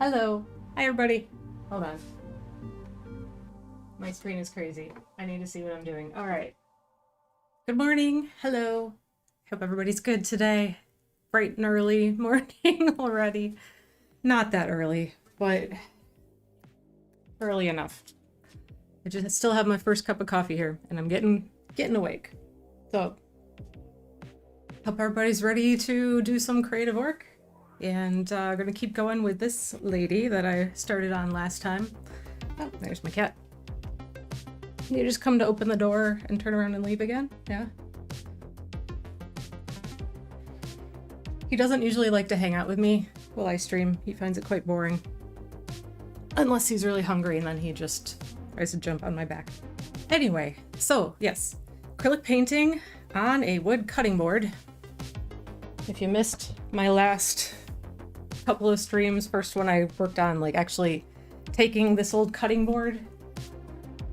Hello. Hi, everybody. Hold on. My screen is crazy. I need to see what I'm doing. All right. Good morning. Hello. Hope everybody's good today. Bright and early morning already. Not that early, but early enough. I just still have my first cup of coffee here, and I'm getting awake. So, hope everybody's ready to do some creative work. And I'm gonna keep going with this lady that I started on last time. Oh, there's my cat. You just come to open the door and turn around and leave again? Yeah. He doesn't usually like to hang out with me while I stream. He finds it quite boring. Unless he's really hungry, and then he just tries to jump on my back. Anyway, so yes, acrylic painting on a wood cutting board. If you missed my last couple of streams, first one I worked on like actually taking this old cutting board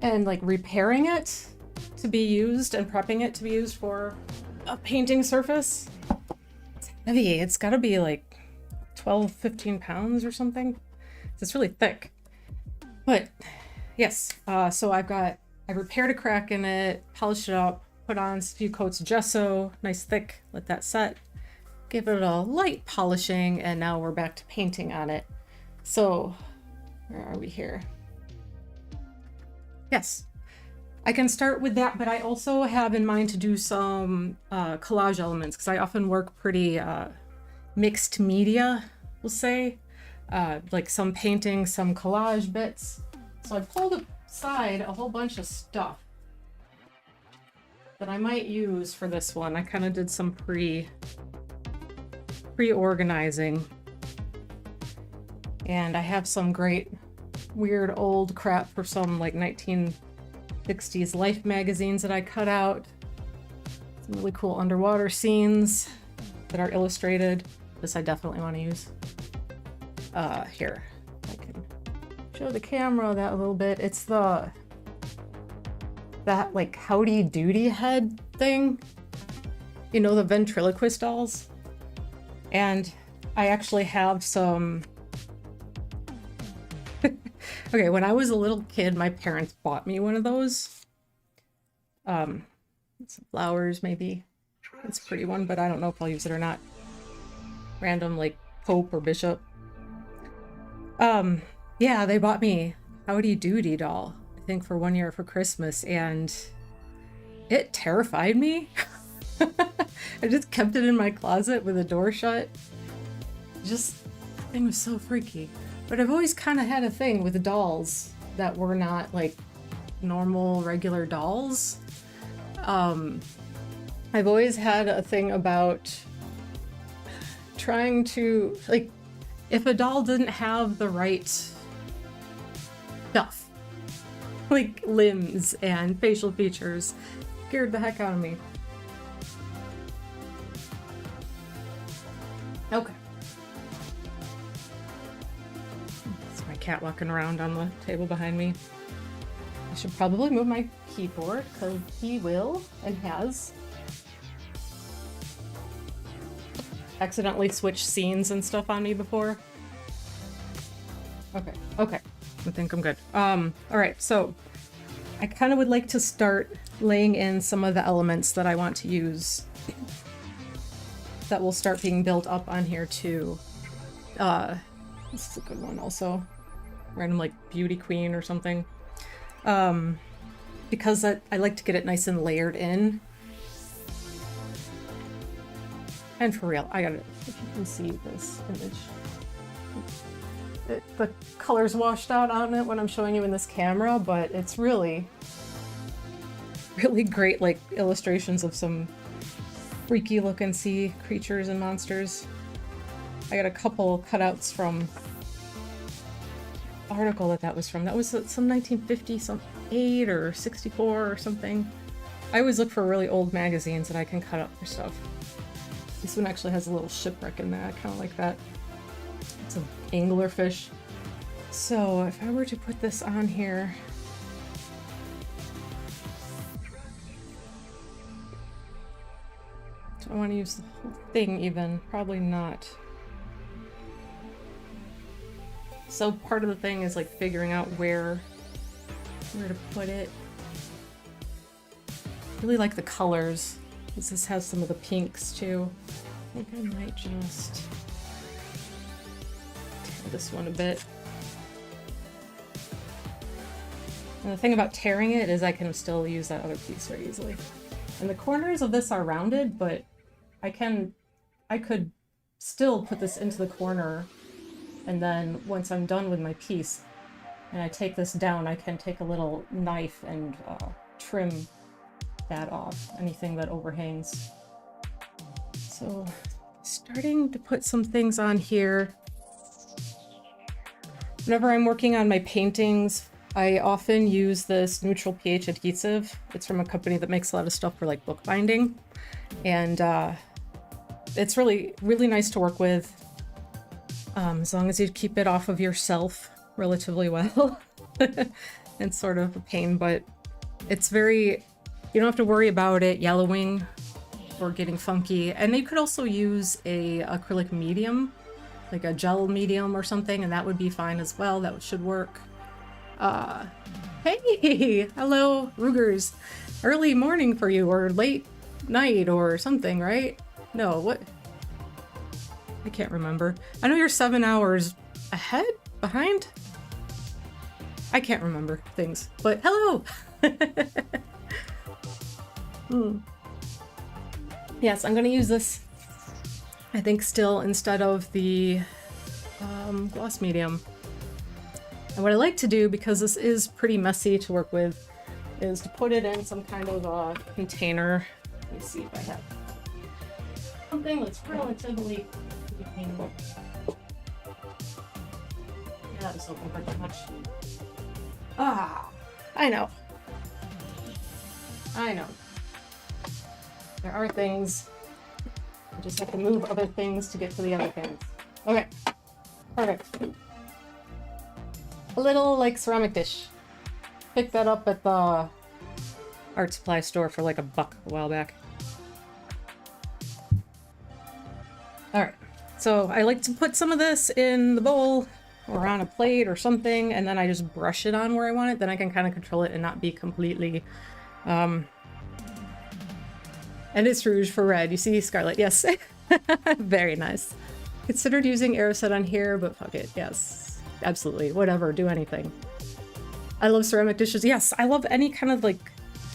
and like repairing it to be used and prepping it to be used for a painting surface. It's heavy. It's got to be like 12, 15 pounds or something. It's really thick. But yes, so I repaired a crack in it, polished it up, put on a few coats of gesso, nice thick, let that set. Give it a light polishing, and now we're back to painting on it. So, where are we here? Yes, I can start with that, but I also have in mind to do some collage elements, because I often work pretty mixed media, we'll say. Like some painting, some collage bits. So I pulled aside a whole bunch of stuff that I might use for this one. I kind of did some pre-organizing, and I have some great weird old crap for some like 1960s Life magazines that I cut out. Some really cool underwater scenes that are illustrated. This I definitely want to use. Here, I can show the camera that a little bit. It's that like Howdy Doody head thing, you know, the ventriloquist dolls. And I actually have some. Okay, when I was a little kid, my parents bought me one of those. Some flowers, maybe. It's a pretty one, but I don't know if I'll use it or not. Random, like, Pope or Bishop. Yeah, they bought me Howdy Doody doll, I think for 1 year for Christmas, and it terrified me. I just kept it in my closet with the door shut. Just, the thing was so freaky. But I've always kind of had a thing with dolls that were not like normal, regular dolls. I've always had a thing about trying to, like, if a doll didn't have the right stuff, like limbs and facial features, scared the heck out of me. Okay. It's my cat walking around on the table behind me. I should probably move my keyboard because he will and has accidentally switched scenes and stuff on me before. Okay, I think I'm good. All right, so I kind of would like to start laying in some of the elements that I want to use that will start being built up on here too. This is a good one also. Random like beauty queen or something. Because I like to get it nice and layered in. And for real, I gotta, if you can see this image. The color's washed out on it when I'm showing you in this camera, but it's really, really great like illustrations of some freaky looking sea creatures and monsters. I got a couple cutouts from the article that was from. That was some 1958 or 64 or something. I always look for really old magazines that I can cut up for stuff. This one actually has a little shipwreck in that. I kind of like that. It's an anglerfish. So if I were to put this on here, do I want to use the whole thing even? Probably not. So part of the thing is like figuring out where to put it. Really like the colors, because this has some of the pinks too. I think I might just tear this one a bit. And the thing about tearing it is I can still use that other piece very easily. And the corners of this are rounded, but I could still put this into the corner, and then once I'm done with my piece and I take this down, I can take a little knife and trim that off, anything that overhangs. So starting to put some things on here. Whenever I'm working on my paintings, I often use this neutral pH adhesive. It's from a company that makes a lot of stuff for like bookbinding. And it's really, really nice to work with, as long as you keep it off of yourself relatively well. It's sort of a pain, but it's very, you don't have to worry about it yellowing or getting funky. And you could also use a acrylic medium, like a gel medium or something, and that would be fine as well. That should work. Hey, hello, Rugers. Early morning for you, or late night or something, right? No, what? I can't remember. I know you're 7 hours ahead? Behind? I can't remember things, but hello! Yes, I'm gonna use this, I think, still instead of the gloss medium. And what I like to do, because this is pretty messy to work with, is to put it in some kind of a container. Let me see if I have something that's relatively clean. Yeah, that was open pretty much. Ah, I know. I know. There are things. I just have to move other things to get to the other things. Okay, perfect. A little like ceramic dish. Picked that up at the art supply store for like $1 a while back. Alright, so I like to put some of this in the bowl or on a plate or something, and then I just brush it on where I want it. Then I can kind of control it and not be completely... And it's rouge for red. You see Scarlet? Yes. Very nice. Considered using Aeroset on here, but fuck it. Yes. Absolutely. Whatever. Do anything. I love ceramic dishes. Yes, I love any kind of like...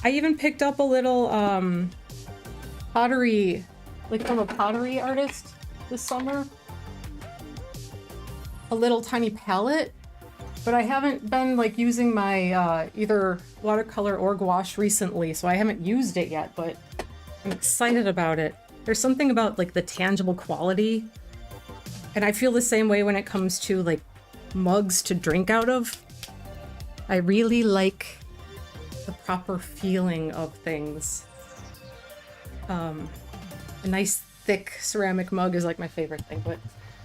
I even picked up a little pottery, like from a pottery artist this summer. A little tiny palette. But I haven't been like using my either watercolor or gouache recently, so I haven't used it yet, but I'm excited about it. There's something about like the tangible quality, and I feel the same way when it comes to like mugs to drink out of. I really like the proper feeling of things. A nice thick ceramic mug is like my favorite thing, but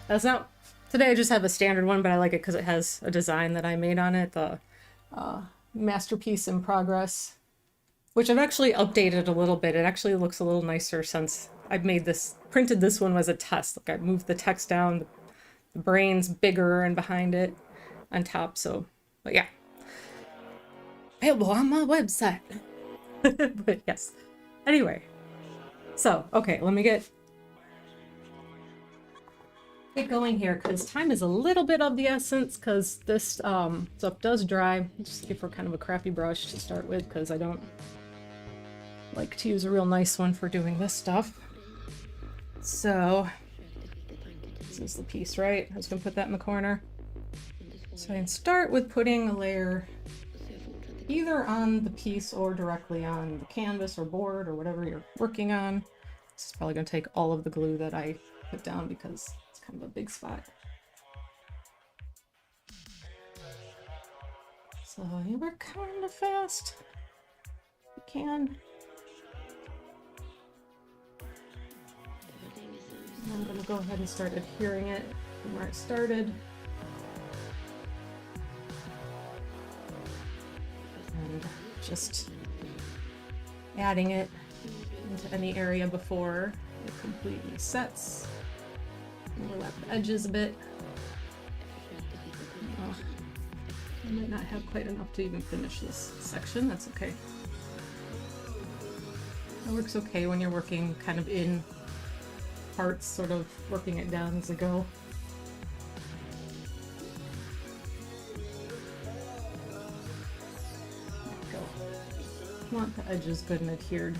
that's not... Today I just have a standard one, but I like it because it has a design that I made on it, the masterpiece in progress, which I've actually updated a little bit. It actually looks a little nicer since I've made this, printed this one as a test. Like I moved the text down, the brain's bigger and behind it on top, so, but yeah. Available on my website. But yes. Anyway, so, okay, let me get going here, because time is a little bit of the essence, because this stuff does dry. Just give her kind of a crappy brush to start with, because I don't like to use a real nice one for doing this stuff. So this is the piece, right? I was gonna put that in the corner. So I can start with putting a layer either on the piece or directly on the canvas or board or whatever you're working on. This is probably gonna take all of the glue that I put down because it's kind of a big spot. So you work kind of fast. You can. And I'm gonna go ahead and start adhering it from where it started. And just adding it into any area before it completely sets. Overlap the edges a bit. I might not have quite enough to even finish this section. That's okay. It works okay when you're working kind of in parts, sort of working it down as I go. There we go. I want the edges good and adhered.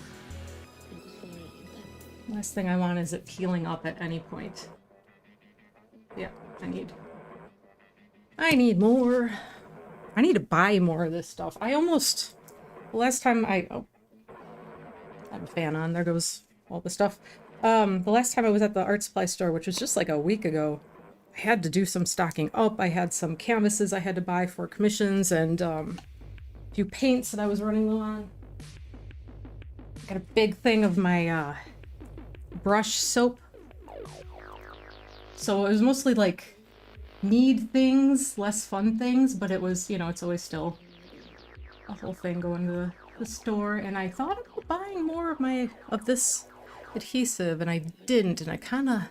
Last thing I want is it peeling up at any point. Yeah, I need more. I need to buy more of this stuff. Last time I have a fan on, there goes all the stuff. The last time I was at the art supply store, which was just like a week ago, I had to do some stocking up. I had some canvases I had to buy for commissions and a few paints that I was running low on. I got a big thing of my brush soap. So it was mostly like need things, less fun things, but it was, you know, it's always still a whole thing going to the store. And I thought about buying more of this adhesive, and I didn't, and I kind of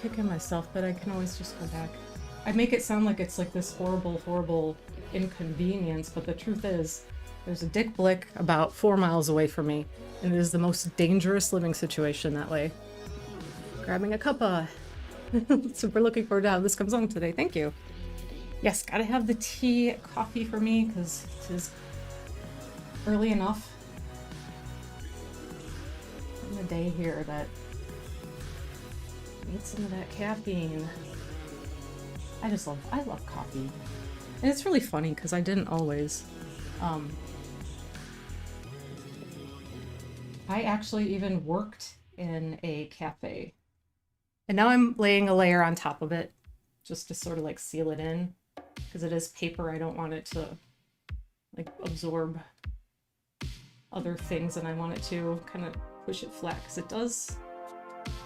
kicking myself, but I can always just go back. I make it sound like it's like this horrible inconvenience, but the truth is there's a Dick Blick about 4 miles away from me, and it is the most dangerous living situation that way. Grabbing a cuppa. Super looking forward to how this comes on today. Thank you. Yes, gotta have the tea coffee for me because it is early enough in the day here that I need some of that caffeine. I love coffee. And it's really funny because I didn't always. I actually even worked in a cafe. And now I'm laying a layer on top of it just to sort of like seal it in because it is paper. I don't want it to like absorb other things, and I want it to kind of push it flat because it does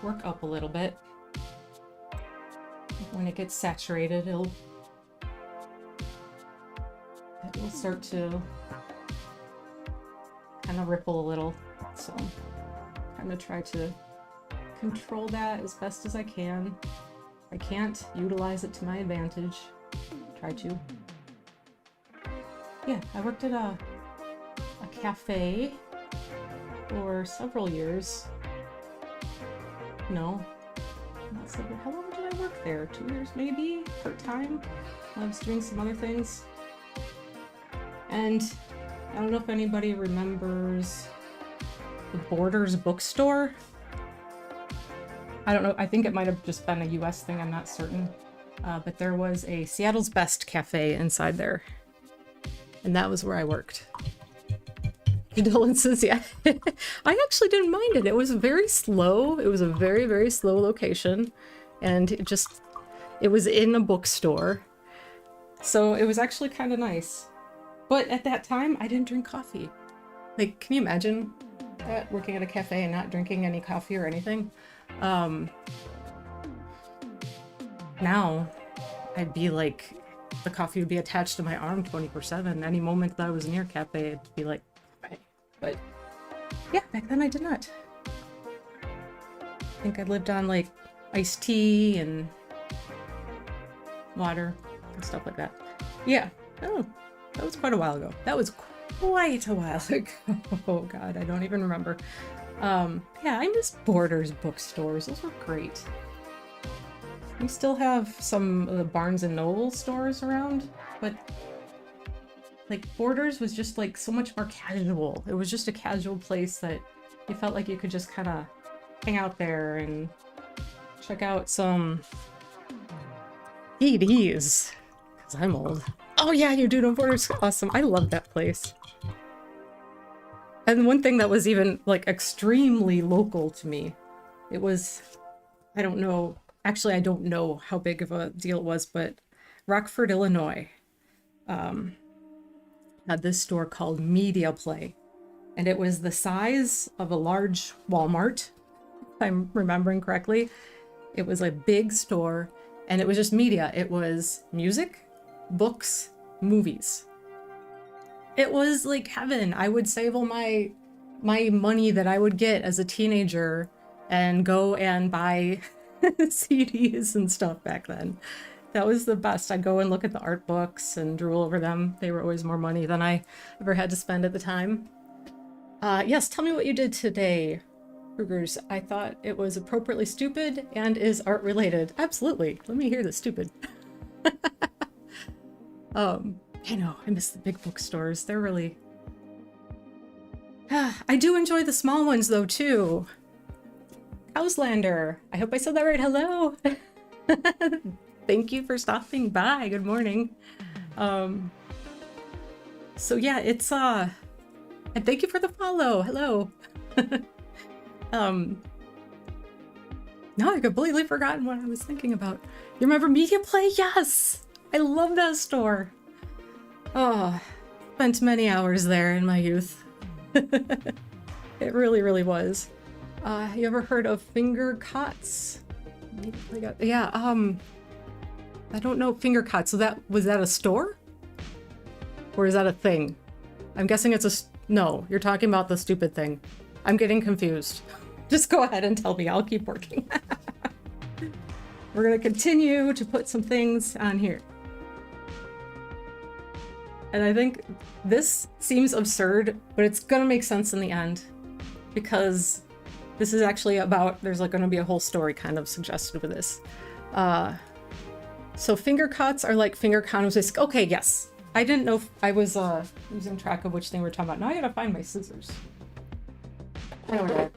work up a little bit. When it gets saturated, it will start to kind of ripple a little. So I'm going to try to control that as best as I can. I can't utilize it to my advantage. Try to. Yeah, I worked at a cafe for several years. No, not several. How long did I work there? 2 years maybe, part-time. I was doing some other things. And I don't know if anybody remembers the Borders bookstore. I don't know, I think it might have just been a US thing, I'm not certain. But there was a Seattle's Best cafe inside there. And that was where I worked. Condolences, yeah. I actually didn't mind it. It was very slow. It was a very, very slow location. And it was in a bookstore. So it was actually kind of nice. But at that time, I didn't drink coffee. Like, can you imagine that? Working at a cafe and not drinking any coffee or anything? Now, I'd be like, the coffee would be attached to my arm 24/7. Any moment that I was near cafe, it'd be like, okay. But yeah, back then I did not. I think I lived on like iced tea and water and stuff like that. Yeah. Oh, that was quite a while ago. That was quite a while ago. Oh God, I don't even remember. Yeah, I miss Borders bookstores. Those were great. We still have some of the Barnes and Noble stores around, but like Borders was just like so much more casual. It was just a casual place that you felt like you could just kind of hang out there and check out some DVDs. Because I'm old. Oh yeah, you do know Borders. Awesome. I love that place. And one thing that was even like extremely local to me, it was, I don't know, actually I don't know how big of a deal it was, but Rockford, Illinois had this store called Media Play. And it was the size of a large Walmart, if I'm remembering correctly. It was a big store, and it was just media. It was music, books, movies. It was like heaven. I would save all my money that I would get as a teenager and go and buy CDs and stuff back then. That was the best. I'd go and look at the art books and drool over them. They were always more money than I ever had to spend at the time. Yes, tell me what you did today, Rugers. I thought it was appropriately stupid and is art related. Absolutely. Let me hear the stupid. I know, I miss the big bookstores. They're really... I do enjoy the small ones though, too. Auslander. I hope I said that right. Hello. Thank you for stopping by. Good morning. So yeah, it's and thank you for the follow. Hello. No, I completely forgotten what I was thinking about. You remember Media Play? Yes! I love that store. Oh, spent many hours there in my youth. It really, really was. You ever heard of finger cots? Yeah, I don't know, finger cots. So was that a store? Or is that a thing? I'm guessing it's no, you're talking about the stupid thing. I'm getting confused. Just go ahead and tell me, I'll keep working. We're gonna continue to put some things on here. And I think this seems absurd, but it's gonna make sense in the end. Because this is actually about, there's like gonna be a whole story kind of suggested with this. So finger cots are like finger condoms. Okay, yes. I didn't know if I was losing track of which thing we're talking about. Now I gotta find my scissors. I know where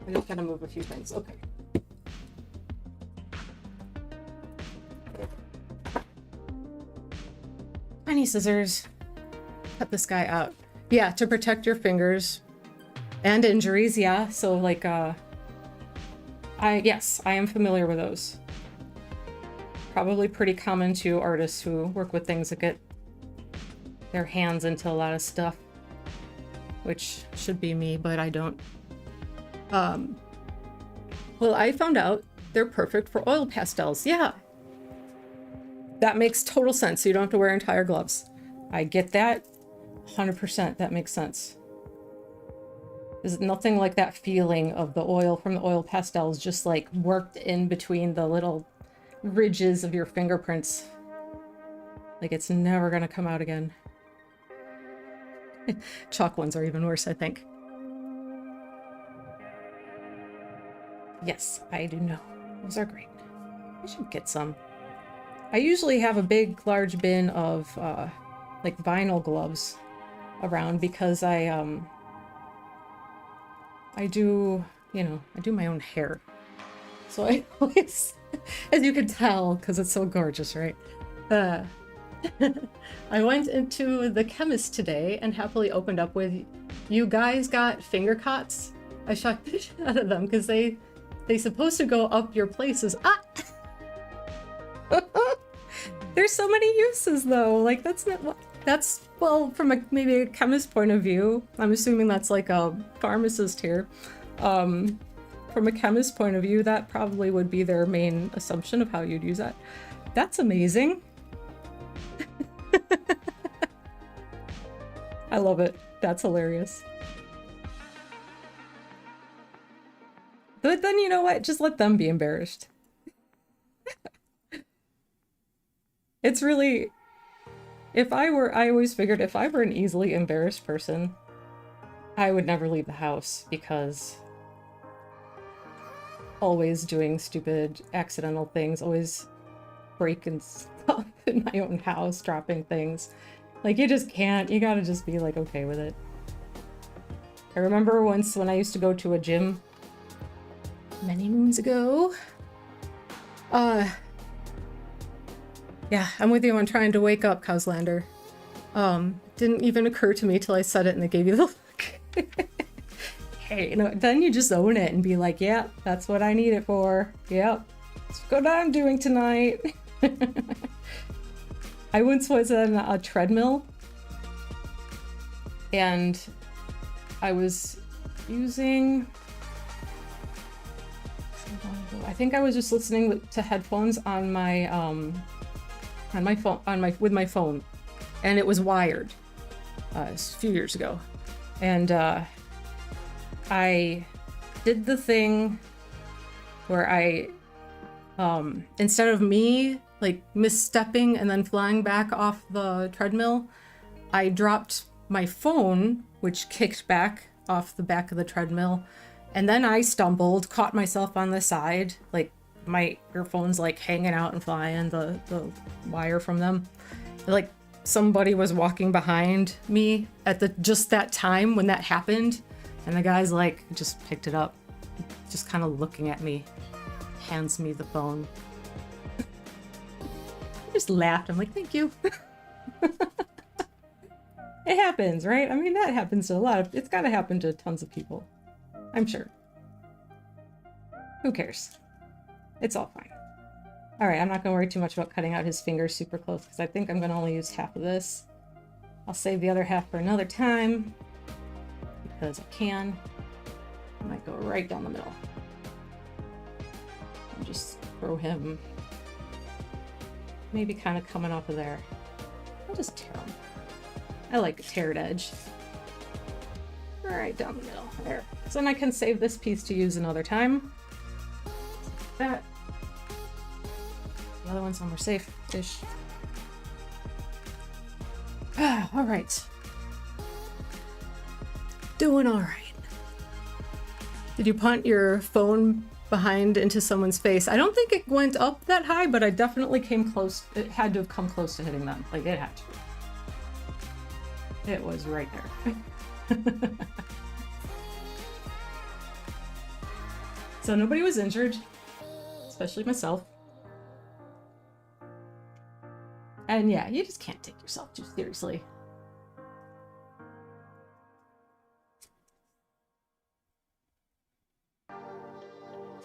I just gotta move a few things. Okay. Tiny scissors. Cut this guy out. Yeah, to protect your fingers and injuries. Yeah, so like yes, I am familiar with those. Probably pretty common to artists who work with things that get their hands into a lot of stuff, which should be me, but I don't. Well, I found out they're perfect for oil pastels. Yeah, that makes total sense. So you don't have to wear entire gloves. I get that 100%. That makes sense. There's nothing like that feeling of the oil from the oil pastels just like worked in between the little ridges of your fingerprints. Like it's never gonna come out again. Chalk ones are even worse, I think. Yes, I do know. Those are great. I should get some. I usually have a big, large bin of like vinyl gloves around because I do, you know, I do my own hair. So I always, as you can tell, because it's so gorgeous, right? I went into the chemist today and happily opened up with, you guys got finger cots? I shocked the shit out of them because they supposed to go up your places. Ah! There's so many uses though. Like that's not what, that's, well, from maybe a chemist point of view, I'm assuming that's like a pharmacist here. From a chemist point of view, that probably would be their main assumption of how you'd use that. That's amazing. I love it. That's hilarious. But then you know what? Just let them be embarrassed. It's really, I always figured if I were an easily embarrassed person, I would never leave the house because always doing stupid accidental things, always breaking stuff in my own house, dropping things. Like you just can't, you gotta just be like okay with it. I remember once when I used to go to a gym many moons ago. Yeah, I'm with you on trying to wake up, Causlander. Didn't even occur to me till I said it and it gave you the look. Hey, you know, then you just own it and be like, yeah, that's what I need it for. Yep, that's what I'm doing tonight. I once was on a treadmill and I was using, I think I was just listening to headphones on my phone, with my phone, and it was wired a few years ago, and I did the thing where I instead of me like misstepping and then flying back off the treadmill, I dropped my phone, which kicked back off the back of the treadmill. And then I stumbled, caught myself on the side, like my earphones like hanging out and flying, the wire from them. Like somebody was walking behind me at just that time when that happened. And the guy's like, just picked it up, just kind of looking at me, hands me the phone. I just laughed. I'm like, thank you. It happens, right? I mean, that happens to it's gotta happen to tons of people. I'm sure. Who cares? It's all fine. All right, I'm not gonna worry too much about cutting out his fingers super close because I think I'm gonna only use half of this. I'll save the other half for another time because I can. I might go right down the middle. And just throw him maybe kind of coming off of there. I'll just tear him. I like a teared edge. Right down the middle there. So then I can save this piece to use another time. That. The other one's somewhere safe-ish. All right. Doing all right. Did you punt your phone behind into someone's face? I don't think it went up that high, but I definitely came close. It had to have come close to hitting them. Like, it had to. It was right there. So nobody was injured, especially myself. And yeah, you just can't take yourself too seriously.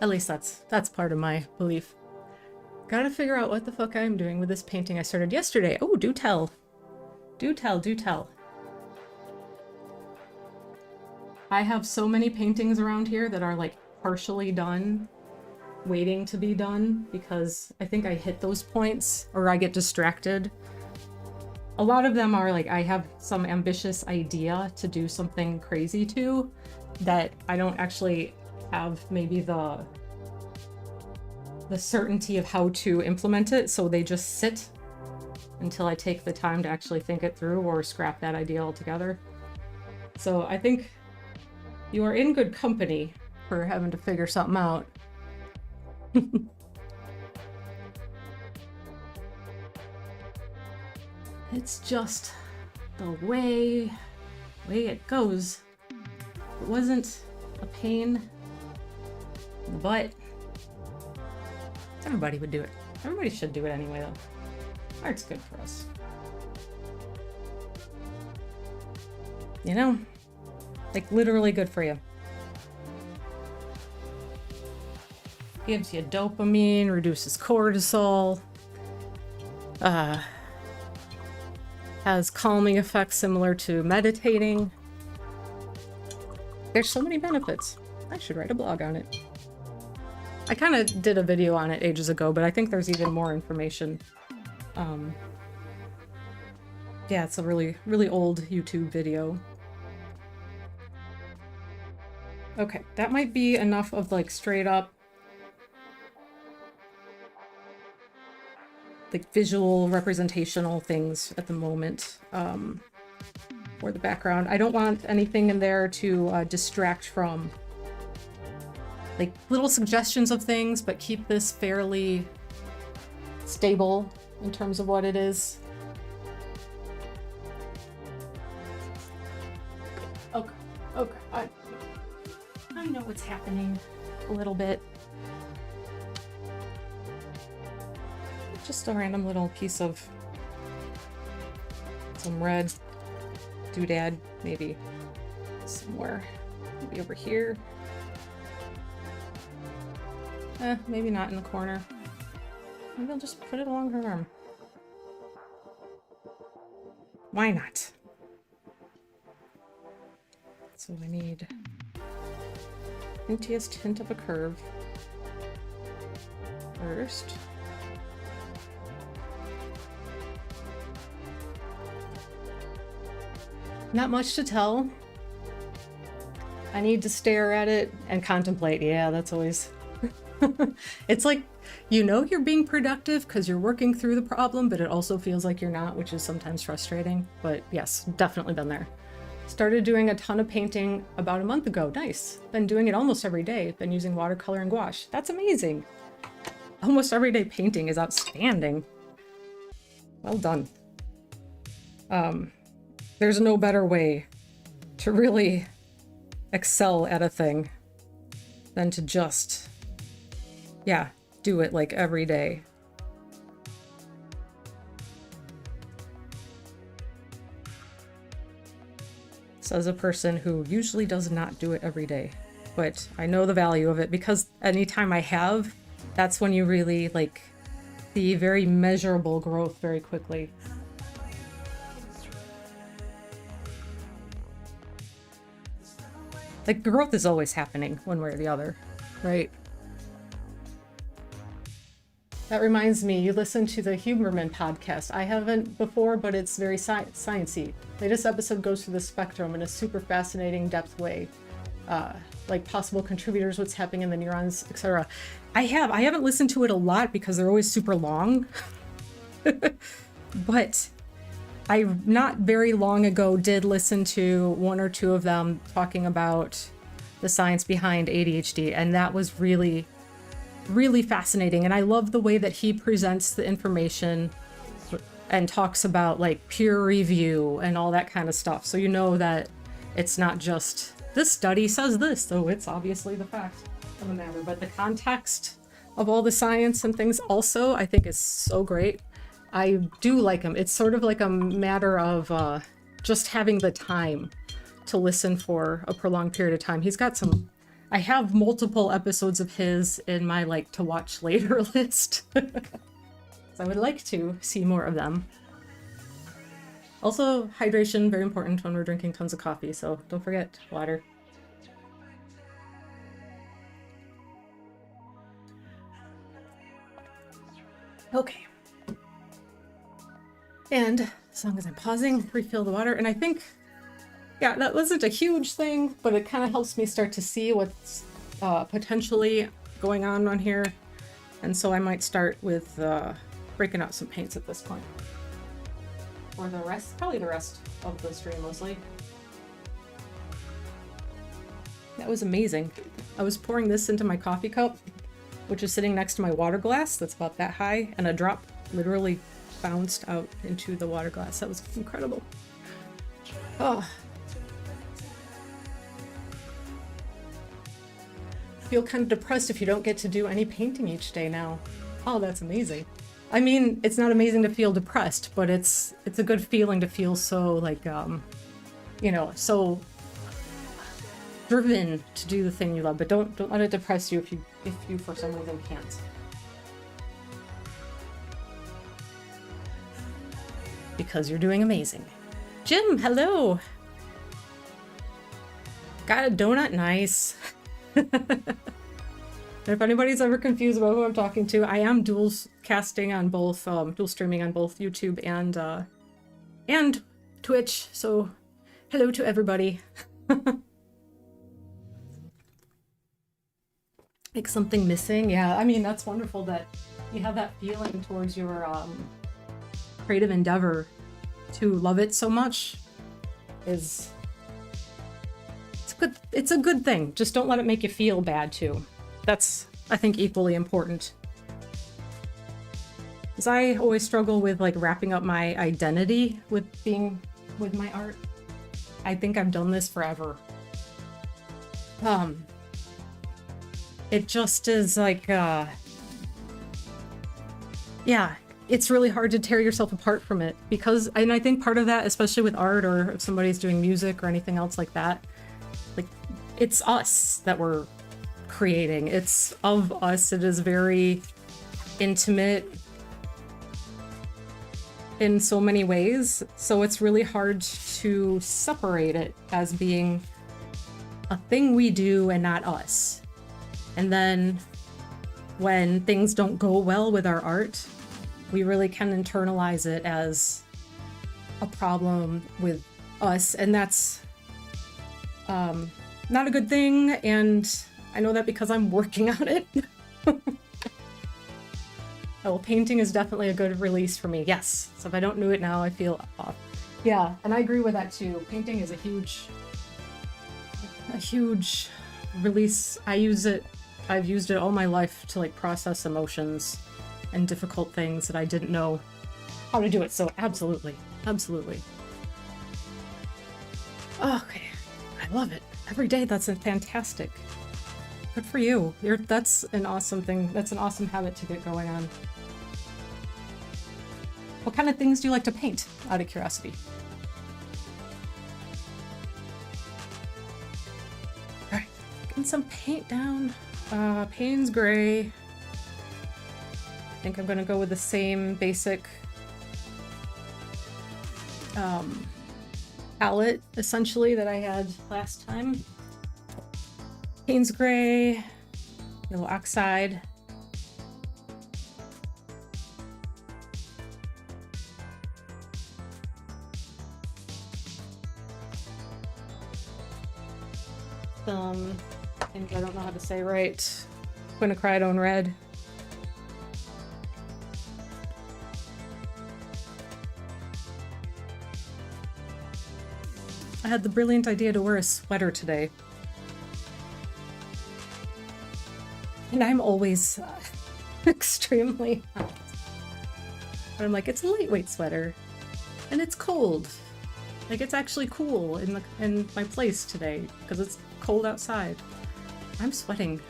At least that's part of my belief. Gotta figure out what the fuck I'm doing with this painting I started yesterday. Oh, do tell. Do tell, do tell. I have so many paintings around here that are like partially done, waiting to be done, because I think I hit those points or I get distracted. A lot of them are like, I have some ambitious idea to do something crazy to that I don't actually have maybe the certainty of how to implement it, so they just sit until I take the time to actually think it through or scrap that idea altogether. So I think you are in good company for having to figure something out. It's just the way it goes. If it wasn't a pain in the butt, everybody would do it. Everybody should do it anyway, though. Art's good for us. You know? Like, literally good for you. Gives you dopamine, reduces cortisol, has calming effects similar to meditating. There's so many benefits. I should write a blog on it. I kind of did a video on it ages ago, but I think there's even more information. Yeah, it's a really, really old YouTube video. Okay, that might be enough of like straight up like visual representational things at the moment for the background. I don't want anything in there to distract from like little suggestions of things, but keep this fairly stable in terms of what it is. Okay, okay, I know what's happening a little bit. Just a random little piece of some red doodad, maybe somewhere, maybe over here. Maybe not in the corner. Maybe I'll just put it along her arm. Why not? So I need hintiest hint of a curve first. Not much to tell. I need to stare at it and contemplate. Yeah, that's always... It's like You know you're being productive because you're working through the problem, but it also feels like you're not, which is sometimes frustrating. But yes, definitely been there. Started doing a ton of painting about a month ago. Nice. Been doing it almost every day. Been using watercolor and gouache. That's amazing. Almost everyday painting is outstanding. Well done. There's no better way to really excel at a thing than to just, yeah, do it like every day. Says a person who usually does not do it every day, but I know the value of it because anytime I have, that's when you really like see very measurable growth very quickly. Like growth is always happening one way or the other, right? That reminds me, you listen to the Huberman podcast. I haven't before, but it's very sciencey. Latest episode goes through the spectrum in a super fascinating depth way. Like possible contributors, what's happening in the neurons, etc. I haven't listened to it a lot because they're always super long. But I not very long ago did listen to one or two of them talking about the science behind ADHD, and that was really fascinating. And I love the way that he presents the information and talks about like peer review and all that kind of stuff. So you know that it's not just this study says this, so it's obviously the fact of the matter. But the context of all the science and things also, I think is so great. I do like him. It's sort of like a matter of just having the time to listen for a prolonged period of time. He's got some, I have multiple episodes of his in my like to watch later list. So I would like to see more of them. Also, hydration, very important when we're drinking tons of coffee, so don't forget water. Okay. And as long as I'm pausing, refill the water. And I think, yeah, that wasn't a huge thing, but it kind of helps me start to see what's potentially going on here. And so I might start with breaking out some paints at this point. Or the rest, probably the rest of the stream mostly. That was amazing. I was pouring this into my coffee cup, which is sitting next to my water glass that's about that high, and a drop literally bounced out into the water glass. That was incredible. Oh. Feel kind of depressed if you don't get to do any painting each day now. Oh, that's amazing. I mean, it's not amazing to feel depressed, but it's a good feeling to feel so like, you know, so driven to do the thing you love. But don't let it depress you if you for some reason can't. Because you're doing amazing. Jim, hello. Got a donut, nice. If anybody's ever confused about who I'm talking to, I am dual casting on both, dual streaming on both YouTube and Twitch. So hello to everybody. Like something missing. Yeah, I mean, that's wonderful that you have that feeling towards your creative endeavor. To love it so much is it's a good thing. Just don't let it make you feel bad too. That's, I think, equally important. Because I always struggle with like wrapping up my identity with my art. I think I've done this forever. It just is like yeah, it's really hard to tear yourself apart from it because, and I think part of that, especially with art or if somebody's doing music or anything else like that, like it's us that we're creating. It's of us. It is very intimate in so many ways. So it's really hard to separate it as being a thing we do and not us. And then when things don't go well with our art, we really can internalize it as a problem with us. And that's not a good thing. And I know that because I'm working on it. Oh, well, painting is definitely a good release for me. Yes. So if I don't do it now, I feel off. Yeah, and I agree with that too. Painting is a huge release. I've used it all my life to like process emotions and difficult things that I didn't know how to do it. So absolutely. Absolutely. Okay. I love it. Every day, that's a fantastic. Good for you. That's an awesome thing. That's an awesome habit to get going on. What kind of things do you like to paint, out of curiosity? Alright, getting some paint down. Payne's Gray. I think I'm gonna go with the same basic palette, essentially, that I had last time. Payne's Gray, little oxide. Some things I don't know how to say right. Quinacridone red. I had the brilliant idea to wear a sweater today. And I'm always extremely hot. But I'm like, it's a lightweight sweater. And it's cold. Like, it's actually cool in my place today because it's cold outside. I'm sweating.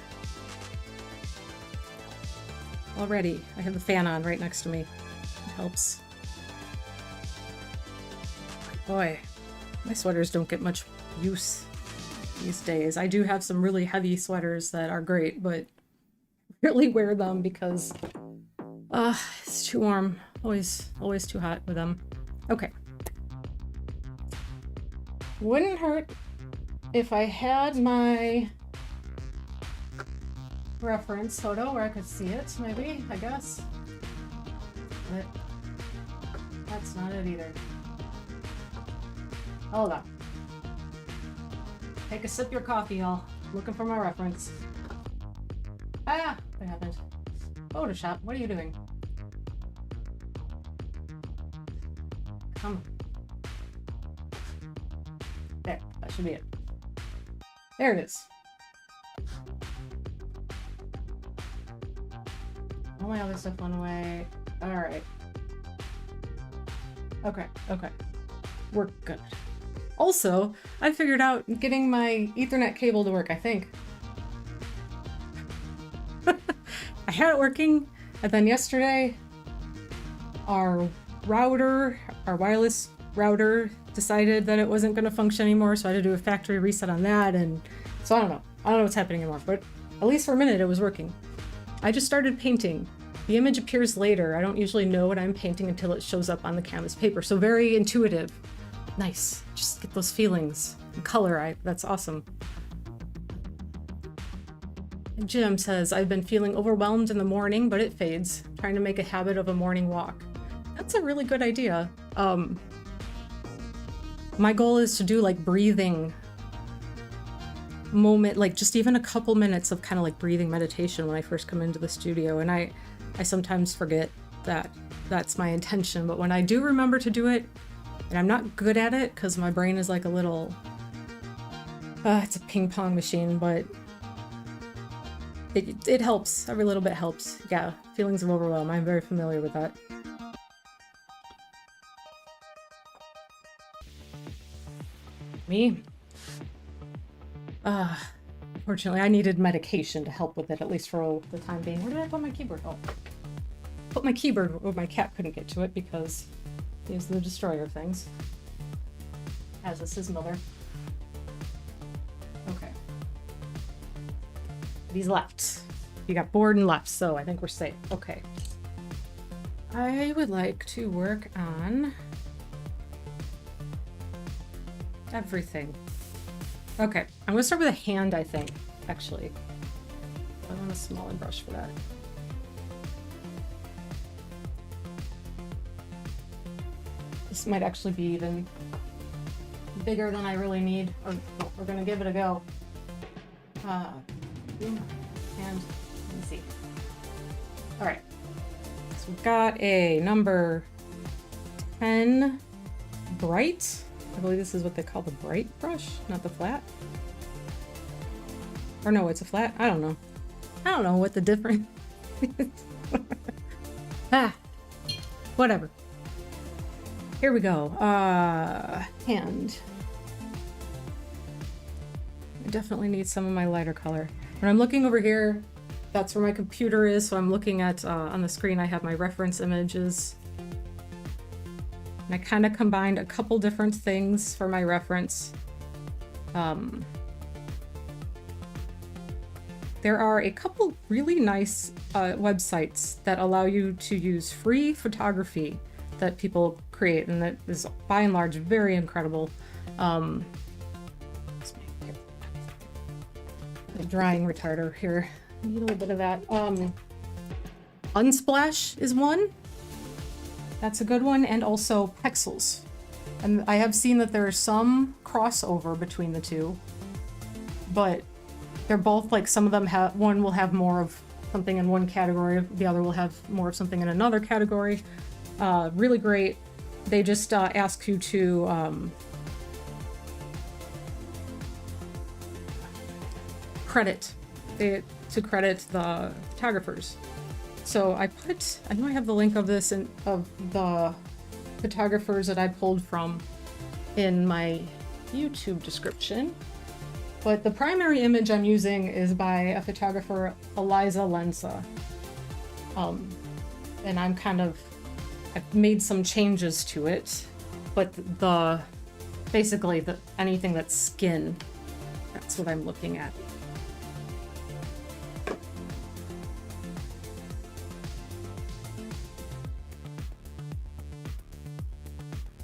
Already. I have the fan on right next to me. It helps. Boy, my sweaters don't get much use these days. I do have some really heavy sweaters that are great, but really wear them because it's too warm. Always too hot with them. Okay. Wouldn't hurt if I had my reference photo where I could see it, maybe, I guess. But that's not it either. Hold on. Take a sip of your coffee, y'all. Looking for my reference. Ah! What happened? Photoshop, what are you doing? Come on. There, that should be it. There it is. All my other stuff went away. Alright. Okay. We're good. Also, I figured out getting my Ethernet cable to work, I think. I had it working, and then yesterday, our wireless router decided that it wasn't going to function anymore, so I had to do a factory reset on that, and so I don't know what's happening anymore, but at least for a minute it was working. I just started painting. The image appears later. I don't usually know what I'm painting until it shows up on the canvas paper, so very intuitive. Nice. Just get those feelings. And color, that's awesome. And Jim says, I've been feeling overwhelmed in the morning, but it fades. Trying to make a habit of a morning walk. That's a really good idea. My goal is to do like breathing moment, like just even a couple minutes of kind of like breathing meditation when I first come into the studio. And I sometimes forget that that's my intention, but when I do remember to do it, and I'm not good at it because my brain is like a little, it's a ping pong machine, but it helps. Every little bit helps. Yeah, feelings of overwhelm. I'm very familiar with that. Me? Unfortunately, I needed medication to help with it, at least for the time being. Where did I put my keyboard? Oh. Put my keyboard where my cat couldn't get to it because he's the destroyer of things. As is his mother. Okay. He's left. He got bored and left, so I think we're safe. Okay. I would like to work on everything. Okay, I'm gonna start with a hand, I think, actually. I want a smaller brush for that. This might actually be even bigger than I really need. Or we're gonna give it a go. And let me see. All right. So we've got a number 10 bright. I believe this is what they call the bright brush, not the flat. Or no, it's a flat. I don't know. I don't know what the difference is. Ah, whatever. Here we go. Hand. I definitely need some of my lighter color. When I'm looking over here, that's where my computer is. So I'm looking at, on the screen, I have my reference images. And I kind of combined a couple different things for my reference. There are a couple really nice websites that allow you to use free photography that people create, and that is by and large very incredible. The drying retarder here. I need a little bit of that. Unsplash is one. That's a good one, and also Pexels. And I have seen that there is some crossover between the two, but they're both like, some of them have, one will have more of something in one category, the other will have more of something in another category. Really great. They just ask you to credit the photographers. So I know I have the link of this and of the photographers that I pulled from in my YouTube description. But the primary image I'm using is by a photographer, Eliza Lenza. And I've made some changes to it, but basically anything that's skin, that's what I'm looking at.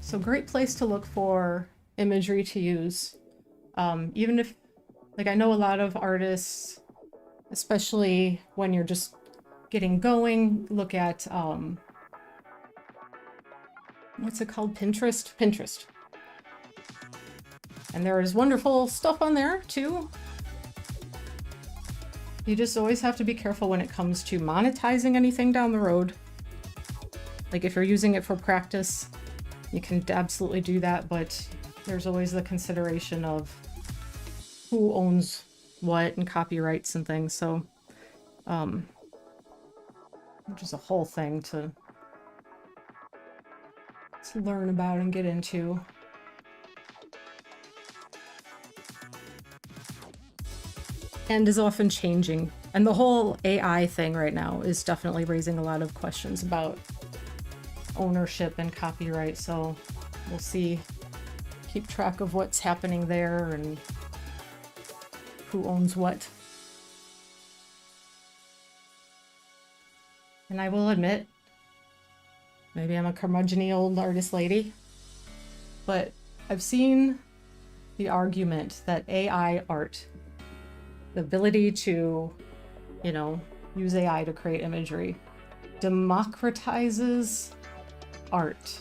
So great place to look for imagery to use. Even if, like, I know a lot of artists, especially when you're just getting going, look at, what's it called? Pinterest. And there is wonderful stuff on there too. You just always have to be careful when it comes to monetizing anything down the road. Like, if you're using it for practice, you can absolutely do that, but there's always the consideration of who owns what and copyrights and things. So, which is a whole thing to learn about and get into. And is often changing. And the whole AI thing right now is definitely raising a lot of questions about ownership and copyright. So we'll see, keep track of what's happening there and who owns what. And I will admit, maybe I'm a curmudgeon-y old artist lady, but I've seen the argument that AI art, the ability to, use AI to create imagery, democratizes art.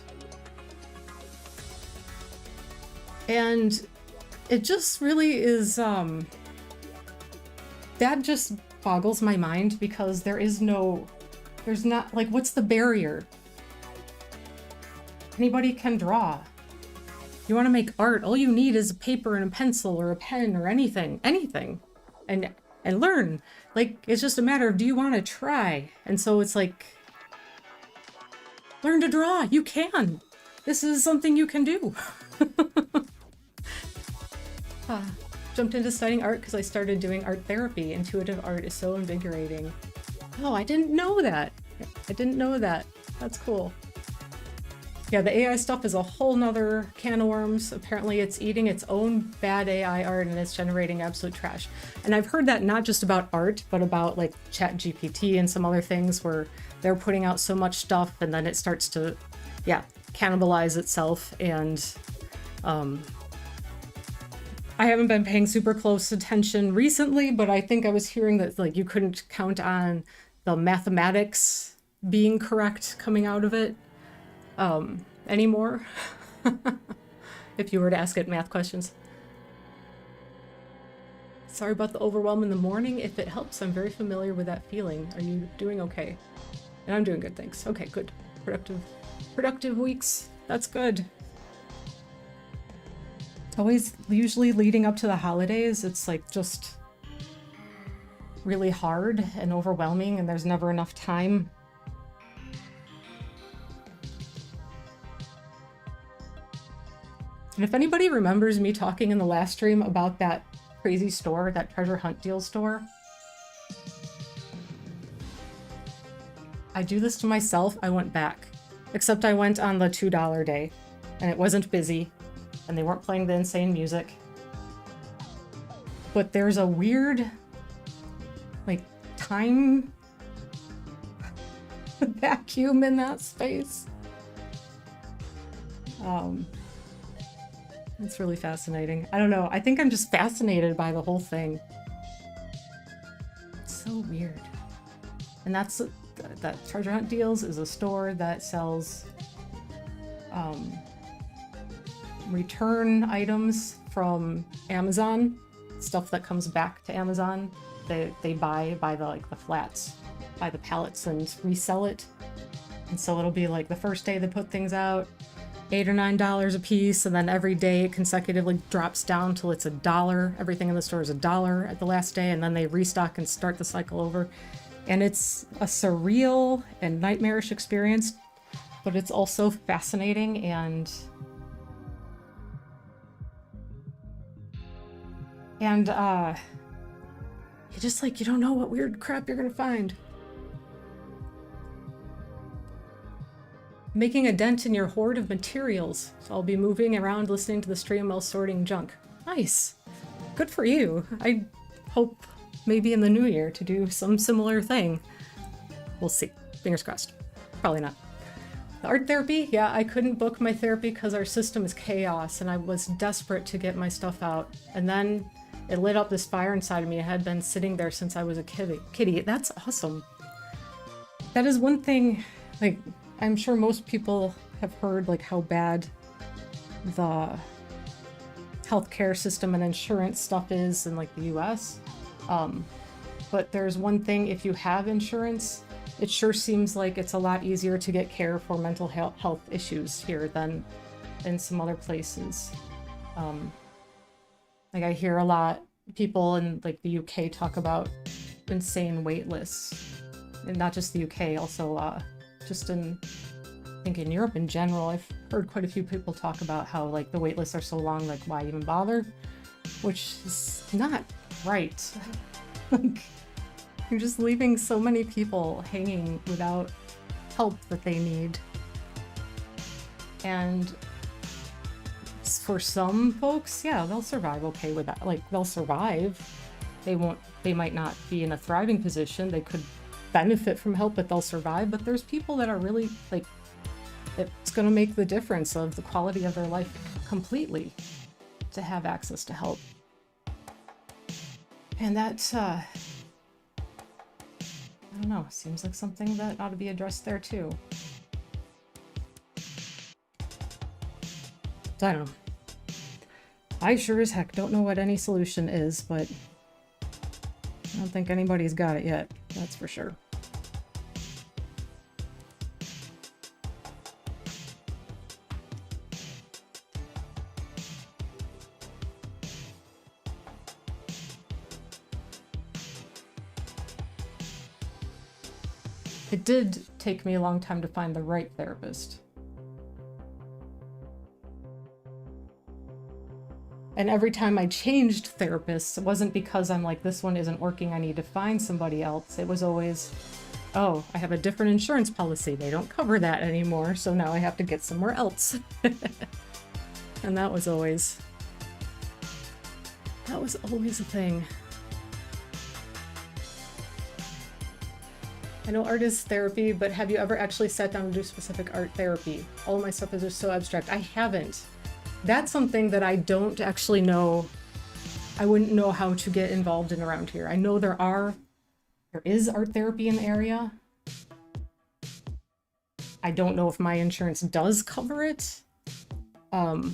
And it just really is, that just boggles my mind, because there's not, like, what's the barrier? Anybody can draw. You want to make art, all you need is a paper and a pencil or a pen or anything, and learn. Like, it's just a matter of, do you want to try? And so it's like, learn to draw. You can. This is something you can do. Jumped into studying art because I started doing art therapy. Intuitive art is so invigorating. Oh, I didn't know that. That's cool. Yeah, the AI stuff is a whole nother can of worms. Apparently it's eating its own bad AI art and it's generating absolute trash. And I've heard that not just about art, but about like ChatGPT and some other things where they're putting out so much stuff and then it starts to, cannibalize itself. And I haven't been paying super close attention recently, but I think I was hearing that like you couldn't count on the mathematics being correct coming out of it anymore. If you were to ask it math questions. Sorry about the overwhelm in the morning. If it helps, I'm very familiar with that feeling. Are you doing okay? And I'm doing good, thanks. Okay, good. Productive weeks. That's good. Always, usually leading up to the holidays, it's like just really hard and overwhelming, and there's never enough time. And if anybody remembers me talking in the last stream about that crazy store, that treasure hunt deal store, I do this to myself. I went back, except I went on the $2 day and it wasn't busy and they weren't playing the insane music. But there's a weird, like, time vacuum in that space. It's really fascinating. I don't know. I think I'm just fascinated by the whole thing. It's so weird. And that's that Treasure Hunt Deals is a store that sells return items from Amazon, stuff that comes back to Amazon. They buy the flats, buy the pallets and resell it. And so it'll be like the first day they put things out, $8 or $9 a piece, and then every day it consecutively drops down till it's $1. Everything in the store is $1 at the last day, and then they restock and start the cycle over. And it's a surreal and nightmarish experience, but it's also fascinating, and you just like, you don't know what weird crap you're gonna find. Making a dent in your hoard of materials. So I'll be moving around listening to the stream while sorting junk. Nice. Good for you. I hope maybe in the new year to do some similar thing. We'll see. Fingers crossed. Probably not. The art therapy? Yeah, I couldn't book my therapy because our system is chaos and I was desperate to get my stuff out. And then it lit up this fire inside of me. It had been sitting there since I was a kitty. That's awesome. That is one thing, like, I'm sure most people have heard like how bad the healthcare system and insurance stuff is in like the US. But there's one thing, if you have insurance, it sure seems like it's a lot easier to get care for mental health issues here than in some other places. Like I hear a lot people in like the UK talk about insane wait lists, and not just the UK, also just in, I think in Europe in general. I've heard quite a few people talk about how like the wait lists are so long, like why even bother? Which is not right. Like, you're just leaving so many people hanging without help that they need. And for some folks, yeah, they'll survive okay with that. Like, they'll survive. They might not be in a thriving position. They could benefit from help, but they'll survive. But there's people that are really, like, it's going to make the difference of the quality of their life completely to have access to help. And that, I don't know, seems like something that ought to be addressed there too. So I don't know. I sure as heck don't know what any solution is, but I don't think anybody's got it yet, that's for sure. It did take me a long time to find the right therapist. And every time I changed therapists, it wasn't because I'm like, this one isn't working, I need to find somebody else. It was always, oh, I have a different insurance policy. They don't cover that anymore, so now I have to get somewhere else. And that was always a thing. I know art is therapy, but have you ever actually sat down to do specific art therapy? All of my stuff is just so abstract. I haven't. That's something that I don't actually know. I wouldn't know how to get involved in around here. I know there is art therapy in the area. I don't know if my insurance does cover it. So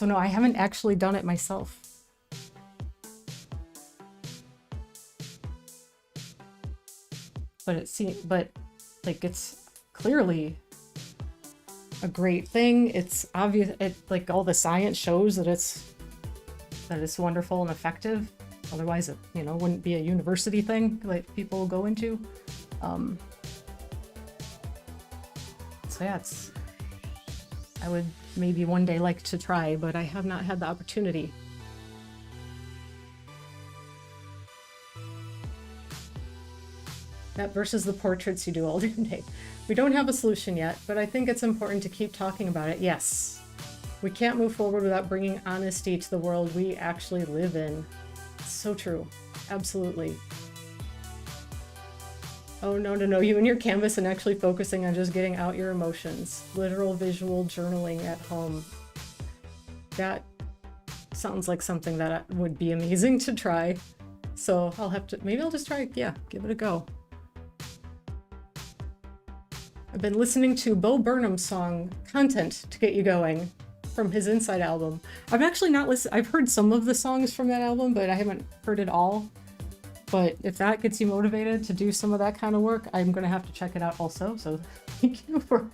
no, I haven't actually done it myself. but like it's clearly a great thing. It's obvious, like all the science shows that it's wonderful and effective. Otherwise it, you know, wouldn't be a university thing like people go into. So yeah, I would maybe one day like to try, but I have not had the opportunity. That versus the portraits you do all day. We don't have a solution yet, but I think it's important to keep talking about it. Yes, we can't move forward without bringing honesty to the world we actually live in. It's so true. Absolutely. Oh, no, you and your canvas and actually focusing on just getting out your emotions. Literal visual journaling at home. That sounds like something that would be amazing to try. So maybe I'll just try, yeah, give it a go. I've been listening to Bo Burnham's song Content to get you going from his Inside album. I've actually not listened, I've heard some of the songs from that album, but I haven't heard it all. But if that gets you motivated to do some of that kind of work, I'm going to have to check it out also. So thank you for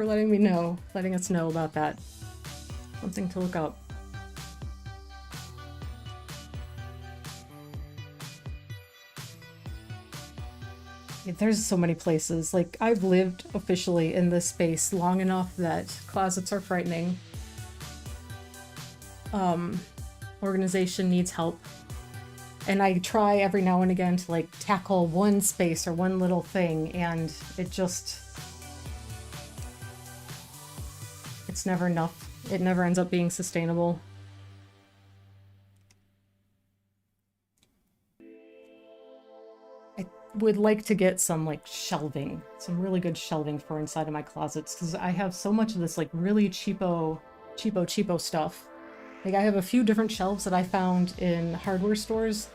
letting us know about that. Something to look up. There's so many places. Like, I've lived officially in this space long enough that closets are frightening. Organization needs help. And I try every now and again to like tackle one space or one little thing, and it's never enough. It never ends up being sustainable. I would like to get some like shelving, some really good shelving for inside of my closets, because I have so much of this like really cheapo stuff. Like, I have a few different shelves that I found in hardware stores.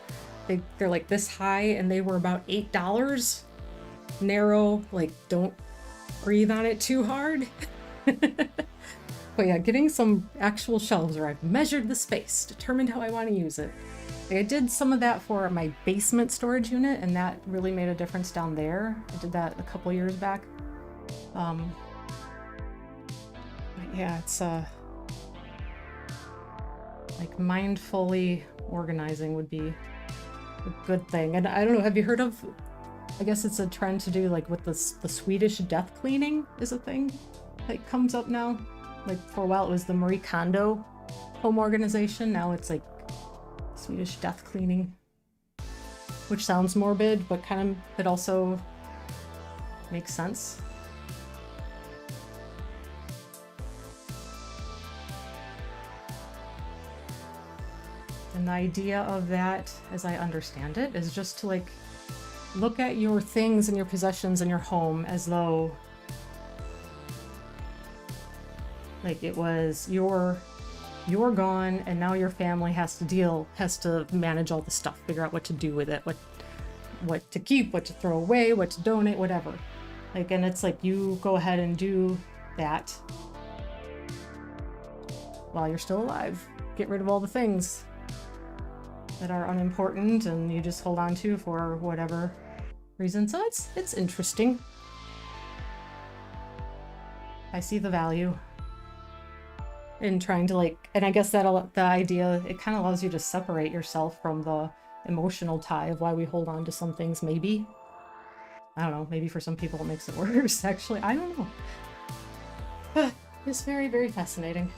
They're like this high, and they were about $8. Narrow, like, don't breathe on it too hard. But yeah, getting some actual shelves where I've measured the space, determined how I want to use it. Like, I did some of that for my basement storage unit, and that really made a difference down there. I did that a couple years back. But yeah, it's like mindfully organizing would be a good thing. And I don't know, have you heard of, I guess it's a trend to do like with the Swedish death cleaning is a thing that comes up now. Like for a while it was the Marie Kondo home organization. Now it's like Swedish death cleaning, which sounds morbid, but kind of, it also makes sense. And the idea of that, as I understand it, is just to like look at your things and your possessions in your home as though like it was you're gone, and now your family has to manage all the stuff, figure out what to do with it, what to keep, what to throw away, what to donate, whatever. Like, and it's like you go ahead and do that while you're still alive. Get rid of all the things that are unimportant and you just hold on to for whatever reason. So it's interesting. I see the value in trying to like, and I guess that the idea, it kind of allows you to separate yourself from the emotional tie of why we hold on to some things. Maybe, I don't know, maybe for some people it makes it worse. Actually, I don't know. It's very, very fascinating.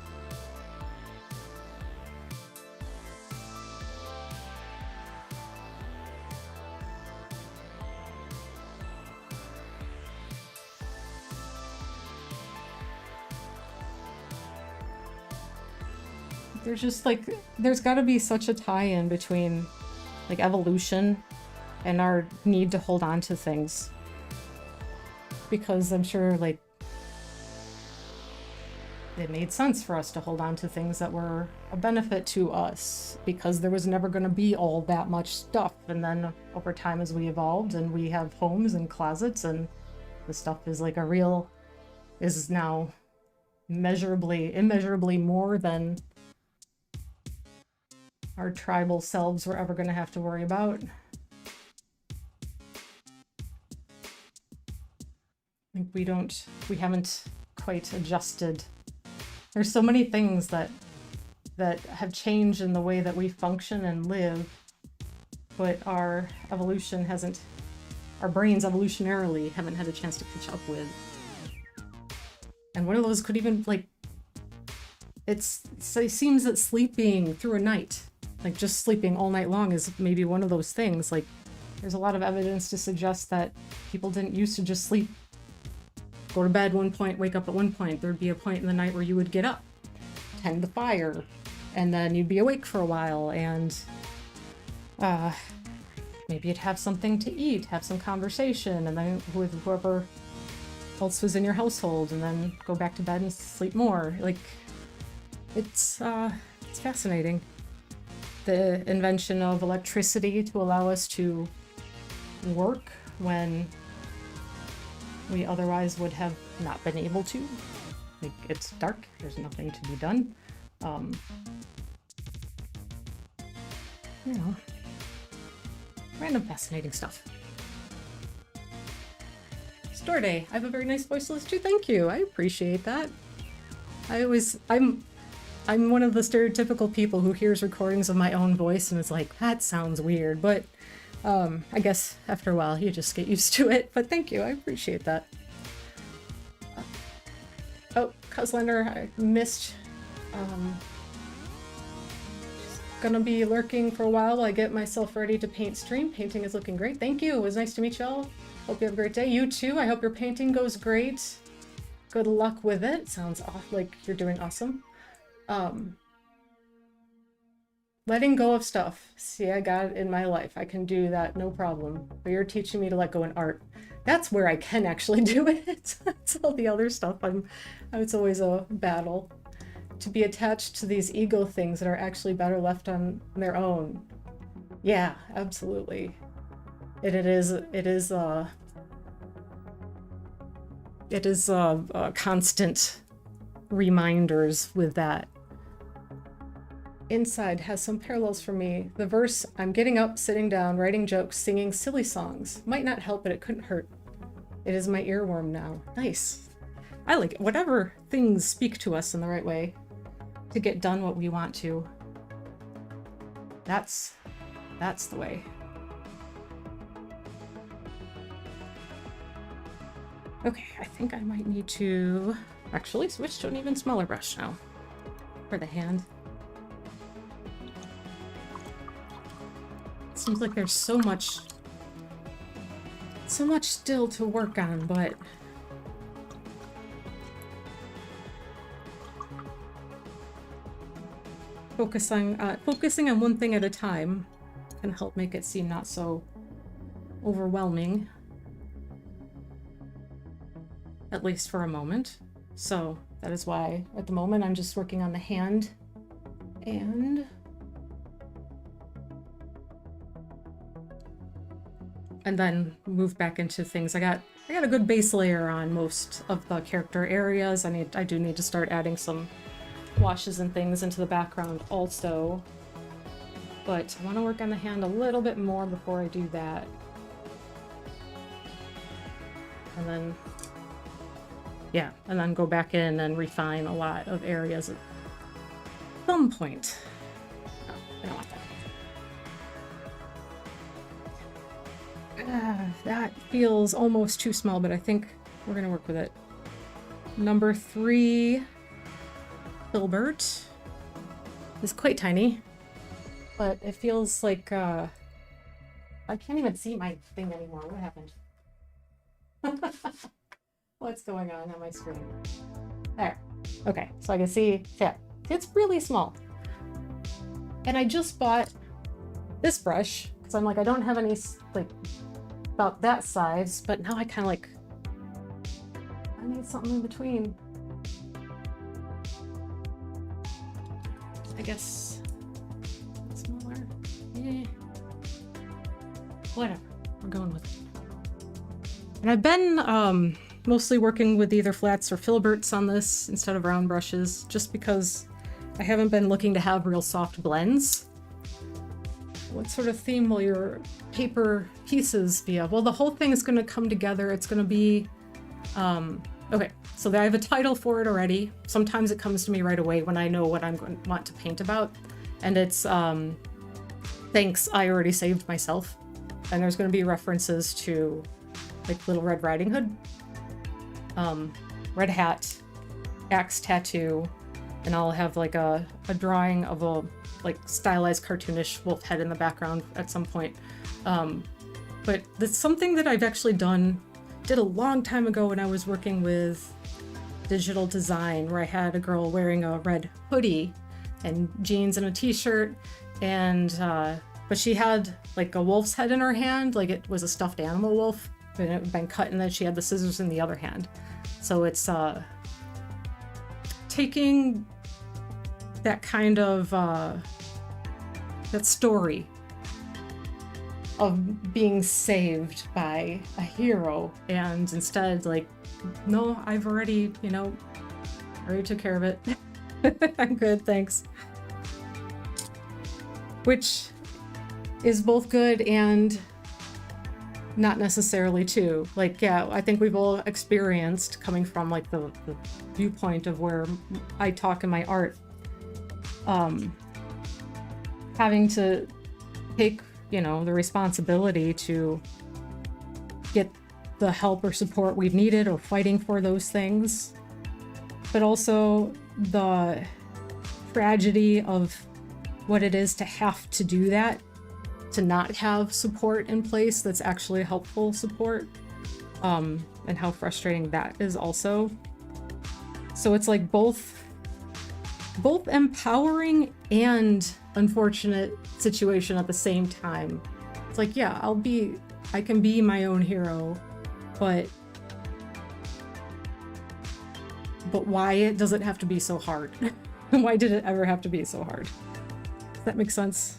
There's just like, there's got to be such a tie-in between like evolution and our need to hold on to things, because I'm sure like it made sense for us to hold on to things that were a benefit to us, because there was never going to be all that much stuff. And then over time, as we evolved and we have homes and closets, and the stuff is like is now immeasurably more than our tribal selves were ever going to have to worry about. Like we haven't quite adjusted. There's so many things that have changed in the way that we function and live, but our evolution hasn't, our brains evolutionarily haven't had a chance to catch up with. And one of those could even, like, it seems that sleeping through a night, like just sleeping all night long, is maybe one of those things. Like, there's a lot of evidence to suggest that people didn't used to just sleep, go to bed one point, wake up at one point. There'd be a point in the night where you would get up, tend the fire, and then you'd be awake for a while, and maybe you'd have something to eat, have some conversation, and then with whoever else was in your household, and then go back to bed and sleep more. Like, it's fascinating. The invention of electricity to allow us to work when we otherwise would have not been able to. Like, it's dark, there's nothing to be done. You know, random fascinating stuff. Store day. I have a very nice voice list too. Thank you. I appreciate that. I'm one of the stereotypical people who hears recordings of my own voice and is like, that sounds weird, but I guess after a while you just get used to it. But thank you. I appreciate that. Oh, Cuslander, I missed. Gonna be lurking for a while I get myself ready to paint stream. Painting is looking great. Thank you. It was nice to meet y'all. Hope you have a great day. You too. I hope your painting goes great. Good luck with it. Sounds like you're doing awesome. Letting go of stuff. See, I got it in my life. I can do that, no problem. But you're teaching me to let go in art. That's where I can actually do it. It's all the other stuff. It's always a battle. To be attached to these ego things that are actually better left on their own. Yeah, absolutely. It is constant reminders with that. Inside has some parallels for me. The verse, I'm getting up, sitting down, writing jokes, singing silly songs. Might not help, but it couldn't hurt. It is my earworm now. Nice. I like it. Whatever things speak to us in the right way to get done what we want to. That's the way. Okay, I think I might need to actually switch to an even smaller brush now for the hand. It seems like there's so much still to work on, but focusing on one thing at a time can help make it seem not so overwhelming. At least for a moment. So that is why at the moment I'm just working on the hand and then move back into things. I got a good base layer on most of the character areas. I do need to start adding some washes and things into the background also. But I want to work on the hand a little bit more before I do that. And then yeah, and then go back in and refine a lot of areas at some point. Oh, I don't want that. That feels almost too small, but I think we're gonna work with it. Number 3, Filbert, is quite tiny, but it feels like, I can't even see my thing anymore. What happened? What's going on my screen? There. Okay, so I can see, yeah, it's really small. And I just bought this brush, because I'm like, I don't have any, like, about that size, but now I kind of like, I need something in between. I guess, smaller, yeah. Whatever, we're going with it. And I've been, mostly working with either flats or filberts on this instead of round brushes, just because I haven't been looking to have real soft blends. What sort of theme will your paper pieces be of? Well, the whole thing is going to come together. It's going to be Okay, so I have a title for it already. Sometimes it comes to me right away when I know what I'm going to want to paint about. And it's Thanks, I Already Saved Myself. And there's going to be references to like Little Red Riding Hood, red hat, axe tattoo, and I'll have like a drawing of a like stylized cartoonish wolf head in the background at some point. But that's something that I've actually did a long time ago when I was working with digital design, where I had a girl wearing a red hoodie and jeans and a t-shirt, and but she had like a wolf's head in her hand, like it was a stuffed animal wolf, and it had been cut, and then she had the scissors in the other hand. So it's taking that kind of that story of being saved by a hero, and instead like, no, I've already, already took care of it. I'm good, thanks. Which is both good and not necessarily too. Like, yeah, I think we've all experienced, coming from like the viewpoint of where I talk in my art, having to take, the responsibility to get the help or support we've needed, or fighting for those things, but also the tragedy of what it is to have to do that, to not have support in place that's actually helpful support, and how frustrating that is also. So it's like both empowering and unfortunate situation at the same time. It's like, yeah, I can be my own hero, but why does it have to be so hard? Why did it ever have to be so hard? Does that make sense?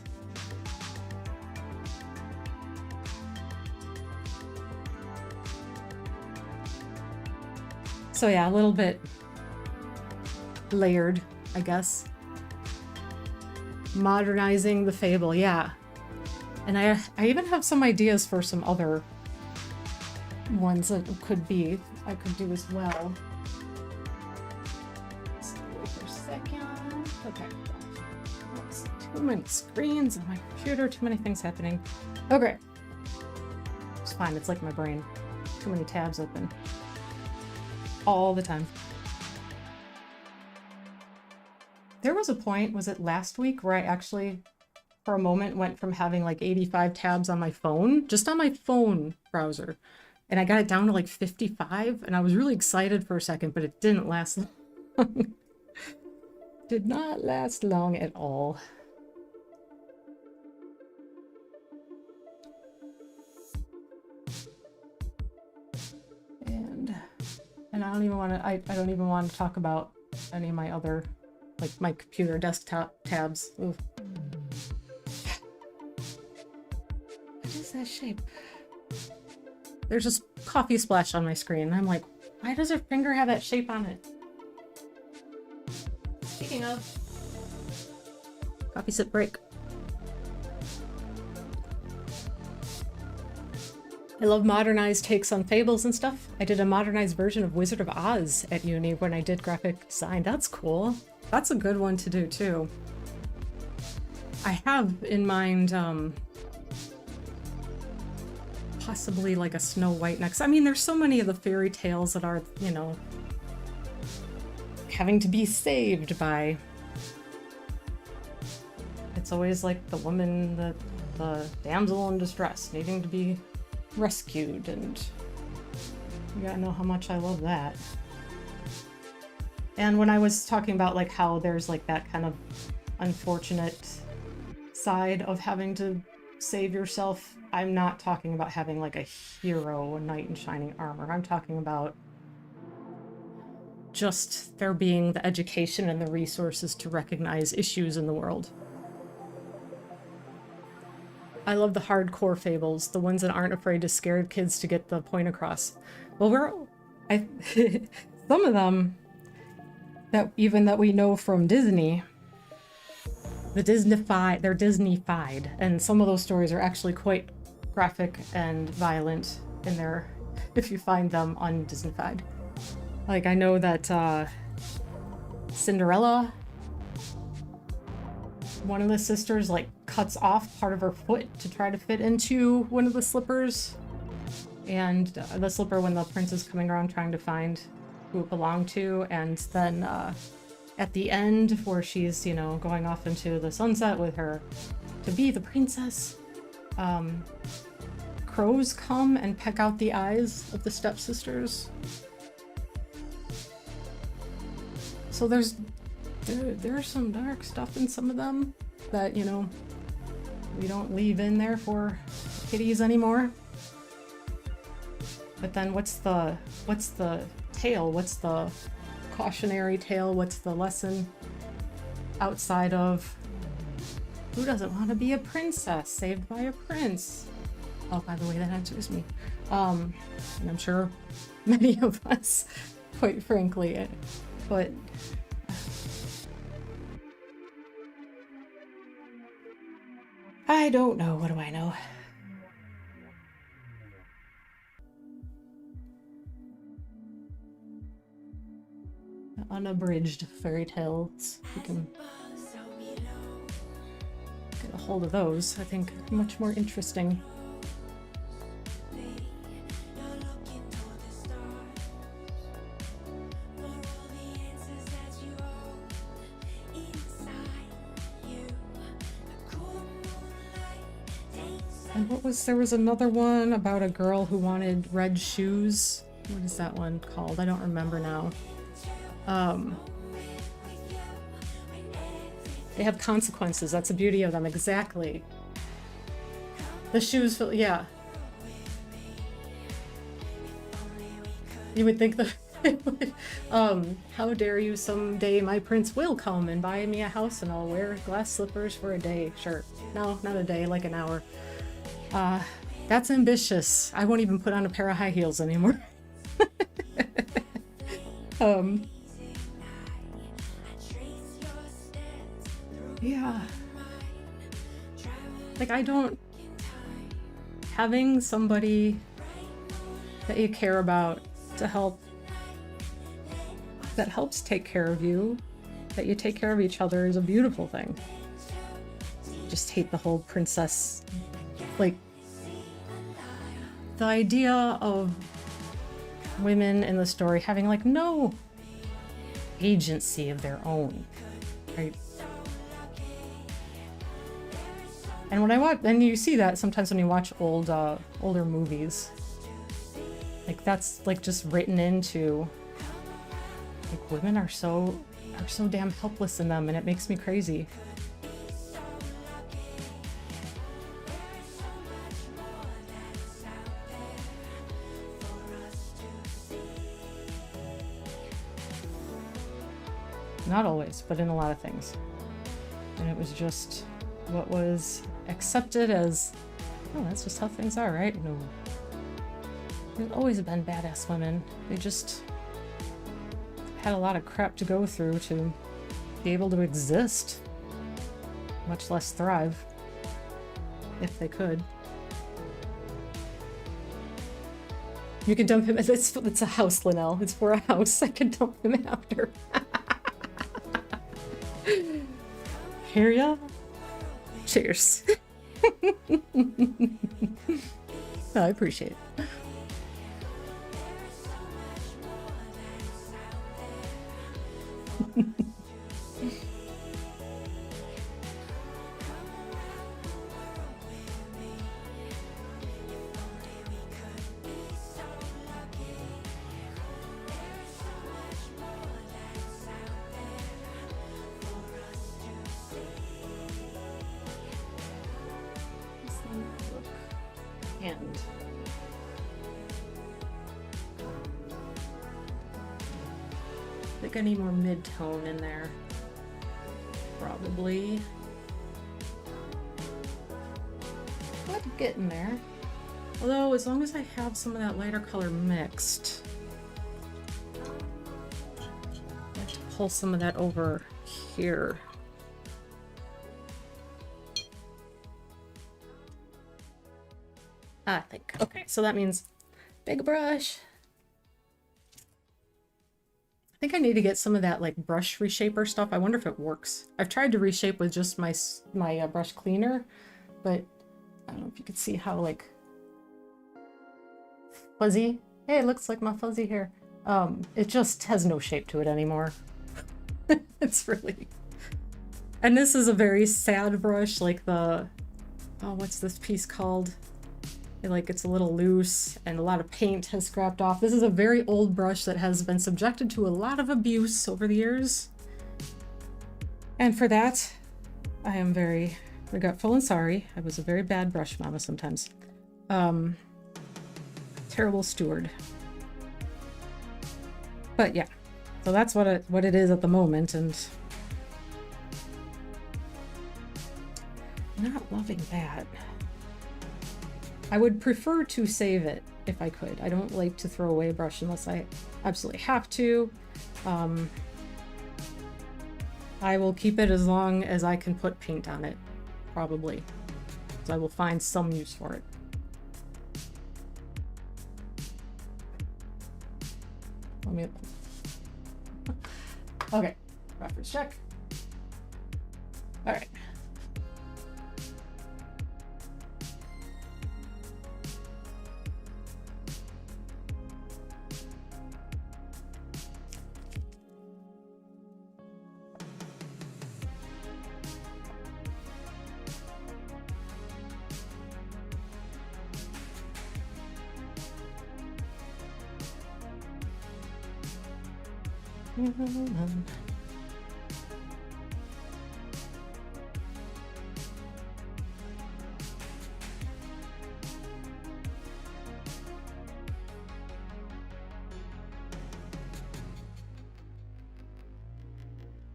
So yeah, a little bit layered, I guess. Modernizing the fable, yeah. And I even have some ideas for some other ones that I could do as well. Just wait for a second. Okay. Oops, too many screens on my computer, too many things happening. Okay. It's fine, it's like my brain. Too many tabs open. All the time. There was a point, was it last week, where I actually, for a moment, went from having like 85 tabs on my phone, just on my phone browser, and I got it down to like 55, and I was really excited for a second, but it didn't last long. Did not last long at all. And I don't even want to, I don't even want to talk about any of my other, like my computer desktop tabs. Oof. What is that shape? There's just coffee splash on my screen. I'm like, why does her finger have that shape on it? Speaking of, coffee sip break. I love modernized takes on fables and stuff. I did a modernized version of Wizard of Oz at uni when I did graphic design. That's cool. That's a good one to do too. I have in mind possibly like a Snow White next. I mean, there's so many of the fairy tales that are, having to be saved by. It's always like the woman, the damsel in distress needing to be rescued, and you gotta know how much I love that. And when I was talking about like how there's like that kind of unfortunate side of having to save yourself, I'm not talking about having like a hero, a knight in shining armor. I'm talking about just there being the education and the resources to recognize issues in the world. I love the hardcore fables, the ones that aren't afraid to scare kids to get the point across. Well, some of them that we know from Disney, they're Disney-fied, and some of those stories are actually quite graphic and violent in their if you find them undignified. Like, I know that Cinderella, one of the sisters, like, cuts off part of her foot to try to fit into one of the slippers. And the slipper when the prince is coming around trying to find who it belonged to. And then at the end, where she's, you know, going off into the sunset with her to be the princess, crows come and peck out the eyes of the stepsisters. So there's some dark stuff in some of them that, you know, we don't leave in there for kiddies anymore. But then what's the tale? What's the cautionary tale? What's the lesson outside of who doesn't want to be a princess saved by a prince? Oh, by the way, that answers me. And I'm sure many of us, quite frankly, but I don't know. What do I know? Unabridged fairy tales. You can get a hold of those. I think much more interesting. And there was another one about a girl who wanted red shoes. What is that one called? I don't remember now. They have consequences. That's the beauty of them. Exactly. The shoes, yeah. You would think that, how dare you, someday my prince will come and buy me a house and I'll wear glass slippers for a day. Sure. No, not a day, like an hour. That's ambitious. I won't even put on a pair of high heels anymore. Yeah. Like, having somebody that you care about to help, that helps take care of you, that you take care of each other, is a beautiful thing. Just hate the whole princess, like, the idea of women in the story having, like, no agency of their own, right? And when I watch, and you see that sometimes when you watch older movies, like, that's like just written into, like, women are so damn helpless in them, and it makes me crazy. Not always, but in a lot of things. And it was just what was accepted as, oh, that's just how things are, right? No. There's always been badass women. They just had a lot of crap to go through to be able to exist, much less thrive, if they could. You can dump him. It's a house, Lynell. It's for a house. I can dump him after. Hear ya? Cheers. I appreciate it. And I think I need more mid-tone in there. Probably. But getting there. Although, as long as I have some of that lighter color mixed, I have to pull some of that over here. I think. Okay, so that means Big brush. I think I need to get some of that like brush reshaper stuff. I wonder if it works. I've tried to reshape with just my brush cleaner, but I don't know if you can see how like fuzzy. Hey, it looks like my fuzzy hair. It just has no shape to it anymore. It's really... And this is a very sad brush, like the... Oh, what's this piece called? Like it's a little loose and a lot of paint has scrapped off. This is a very old brush that has been subjected to a lot of abuse over the years. And for that, I am very regretful and sorry. I was a very bad brush mama sometimes. Terrible steward. But yeah, so that's what it is at the moment, and not loving that. I would prefer to save it if I could. I don't like to throw away a brush unless I absolutely have to. I will keep it as long as I can put paint on it, probably. So I will find some use for it. Let me... Okay, reference check. All right.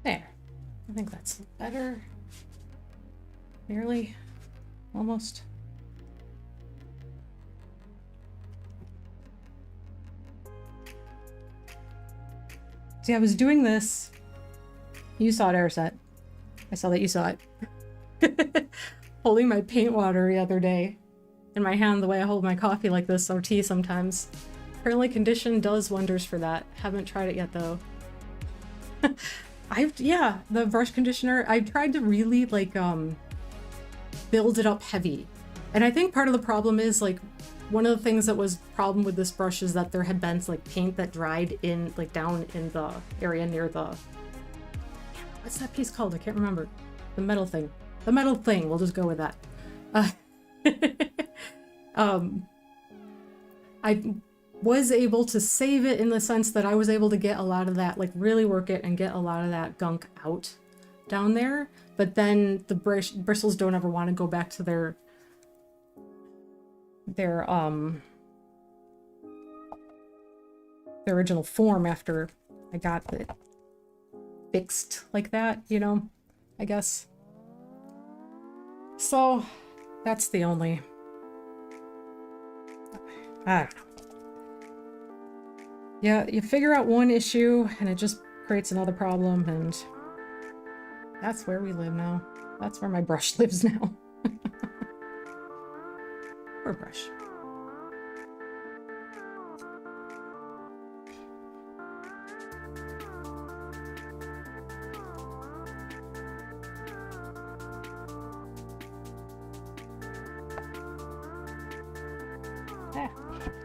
There. I think that's better. Nearly. Almost. See, I was doing this. You saw it, Airset. I saw that you saw it. Holding my paint water the other day in my hand the way I hold my coffee like this, or tea sometimes. Apparently condition does wonders for that. Haven't tried it yet though. Yeah, the brush conditioner, I tried to really like build it up heavy. And I think part of the problem is like one of the things that was problem with this brush is that there had been like paint that dried in like down in the area near the, what's that piece called? I can't remember. The metal thing. The metal thing, we'll just go with that. I was able to save it in the sense that I was able to get a lot of that, like really work it and get a lot of that gunk out down there. But then the bristles don't ever want to go back to their original form after I got it fixed like that, you know, I guess. So that's the only, I don't know. Yeah, you figure out one issue and it just creates another problem, and that's where we live now. That's where my brush lives now. Poor brush.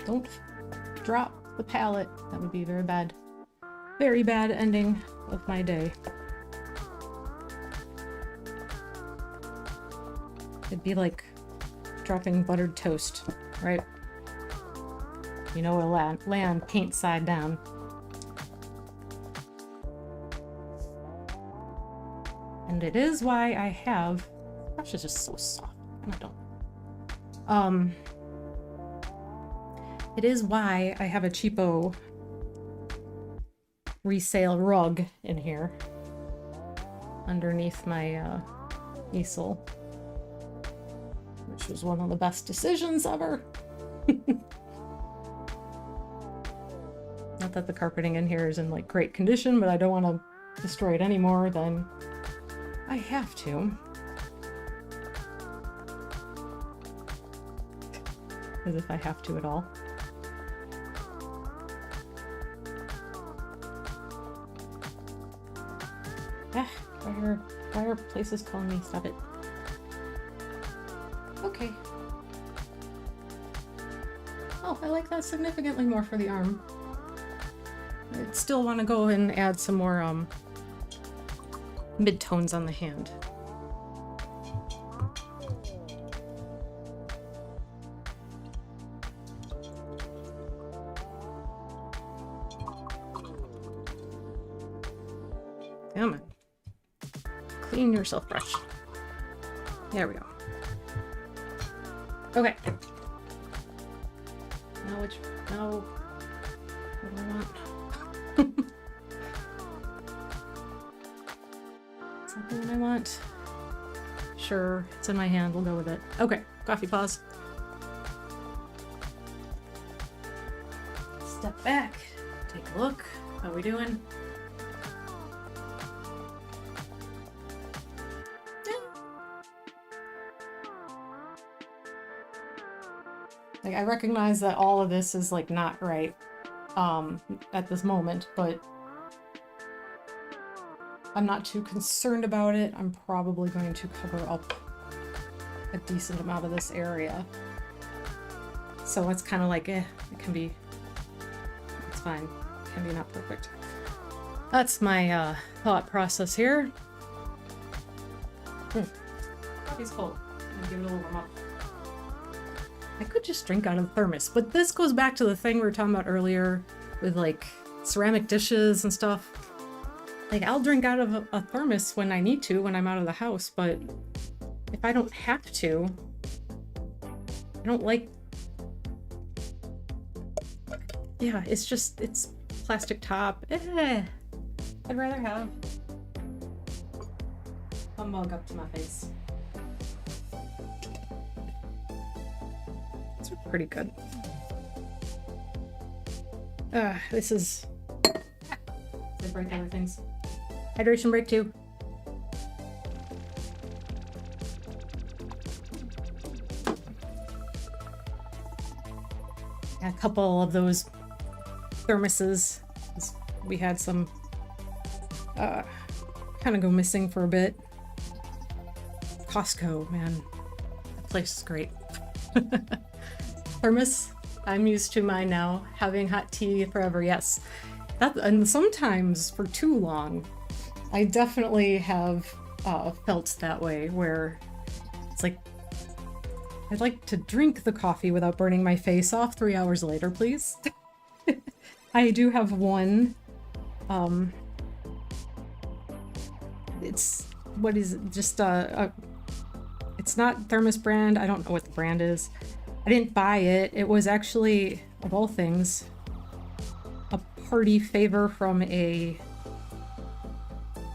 Don't drop the palette. That would be very bad. Very bad ending of my day. It'd be like dropping buttered toast, right? You know, it'll land paint side down. And it is why I have... Brush is just so soft. I don't... It is why I have a cheapo resale rug in here underneath my easel, which was one of the best decisions ever. Not that the carpeting in here is in like great condition, but I don't want to destroy it anymore than I have to. As if I have to at all. Ah, why are places calling me? Stop it. Okay. Oh, I like that significantly more for the arm. I still want to go and add some more mid-tones on the hand. Come on. Clean yourself brush. There we go. Okay. Now, what do I want? Something that I want. Sure, it's in my hand, we'll go with it. Okay, coffee pause. Step back, take a look. How we doing? Like, I recognize that all of this is like not right at this moment, but I'm not too concerned about it. I'm probably going to cover up a decent amount of this area. So it's kind of like, it can be, it's fine. It can be not perfect. That's my thought process here. Coffee's cold. I'm gonna give it a little warm up. I could just drink out of the thermos, but this goes back to the thing we were talking about earlier with like ceramic dishes and stuff. Like, I'll drink out of a thermos when I need to, when I'm out of the house, but if I don't have to, I don't like... Yeah, it's just, it's plastic top. I'd rather have a mug up to my face. These are pretty good. This is... Did I break other things? Hydration break too. A couple of those thermoses. We had some kind of go missing for a bit. Costco, man. That place is great. Thermos. I'm used to mine now. Having hot tea forever, yes. And sometimes for too long. I definitely have felt that way, where it's like, I'd like to drink the coffee without burning my face off 3 hours later, please. I do have one. It's, what is it? Just it's not Thermos brand. I don't know what the brand is. I didn't buy it. It was actually, of all things, a party favor from a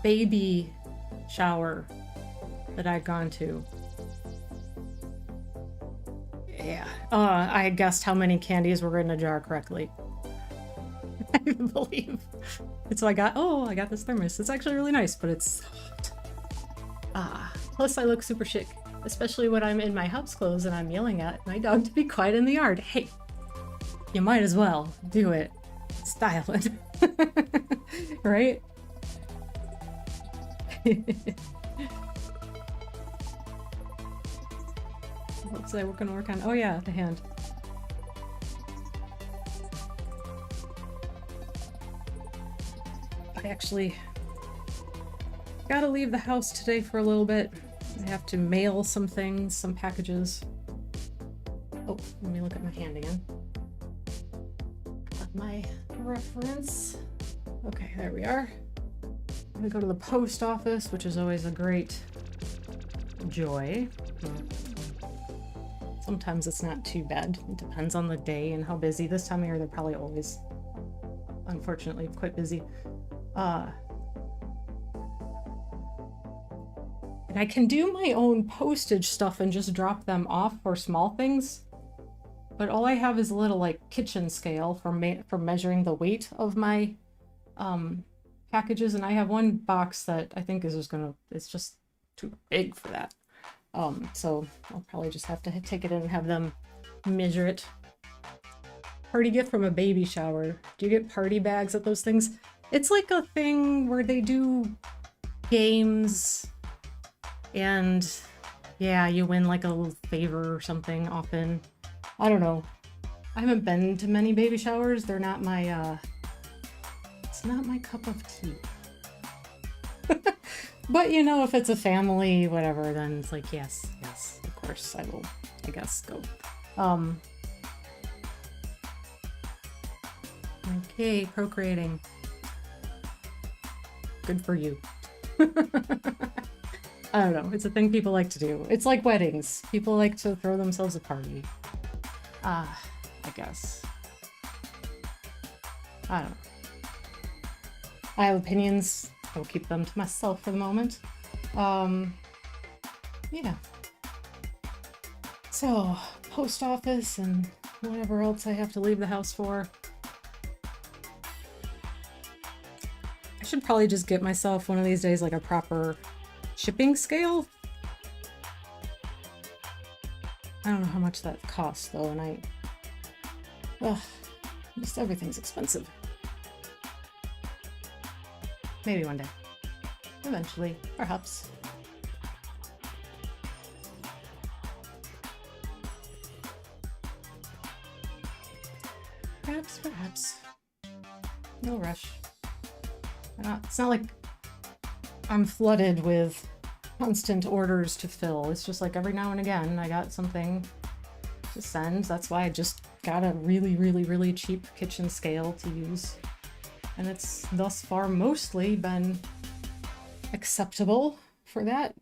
baby shower that I'd gone to. Yeah. I guessed how many candies were in a jar correctly. I believe. And so I got this thermos. It's actually really nice, but it's hot. Plus I look super chic, especially when I'm in my house clothes and I'm yelling at my dog to be quiet in the yard. Hey, you might as well do it. Style it. Right? What's that we're gonna work on? Oh yeah, the hand. I actually gotta leave the house today for a little bit. I have to mail some things, some packages. Oh, let me look at my hand again. My reference. Okay, there we are. I'm gonna go to the post office, which is always a great joy. Sometimes it's not too bad. It depends on the day and how busy. This time of year, they're probably always, unfortunately, quite busy. And I can do my own postage stuff and just drop them off for small things. But all I have is a little like kitchen scale for measuring the weight of my packages, and I have one box that I think is just it's just too big for that. So I'll probably just have to take it in and have them measure it. Party gift from a baby shower. Do you get party bags at those things? It's like a thing where they do games, and yeah, you win like a little favor or something often. I don't know. I haven't been to many baby showers. They're not my, it's not my cup of tea. But you know, if it's a family, whatever, then it's like, yes, of course I will, I guess, go. Okay, procreating. Good for you. I don't know, it's a thing people like to do. It's like weddings. People like to throw themselves a party. I guess. I don't know. I have opinions. I'll keep them to myself for the moment. Yeah. So, post office and whatever else I have to leave the house for. I should probably just get myself one of these days like a proper shipping scale. I don't know how much that costs though, and just everything's expensive. Maybe one day. Eventually, perhaps. Perhaps. No rush. It's not like I'm flooded with constant orders to fill. It's just like every now and again I got something to send. That's why I just got a really cheap kitchen scale to use. And it's thus far mostly been acceptable for that.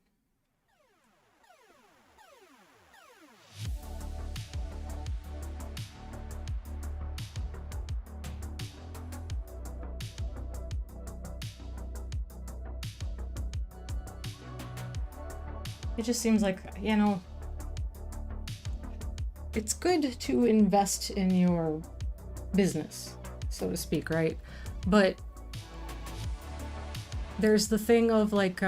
It just seems like, you know, it's good to invest in your business, so to speak, right? But there's the thing of like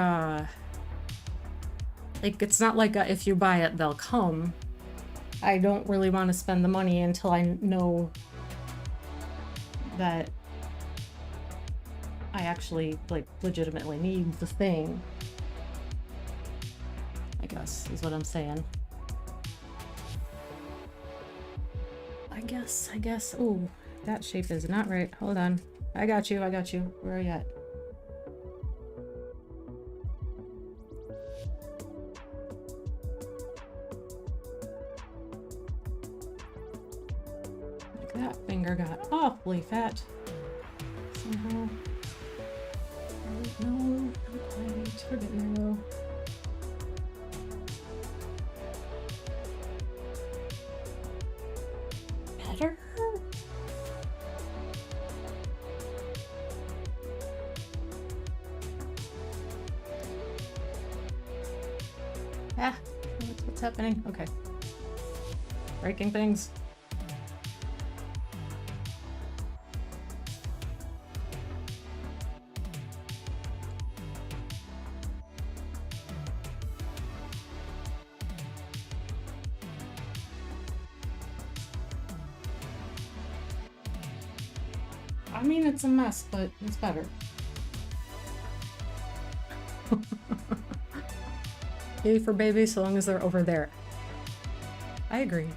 it's not like if you buy it, they'll come. I don't really want to spend the money until I know that I actually like legitimately need the thing. I guess is what I'm saying. I guess. Oh, that shape is not right. Hold on. I got you. Where are you at? Like that finger got awfully fat. Somehow. No, not quite. We're getting there though. Better? What's happening? Okay. Breaking things. I mean, it's a mess, but it's better. Yay for babies, so long as they're over there. I agree.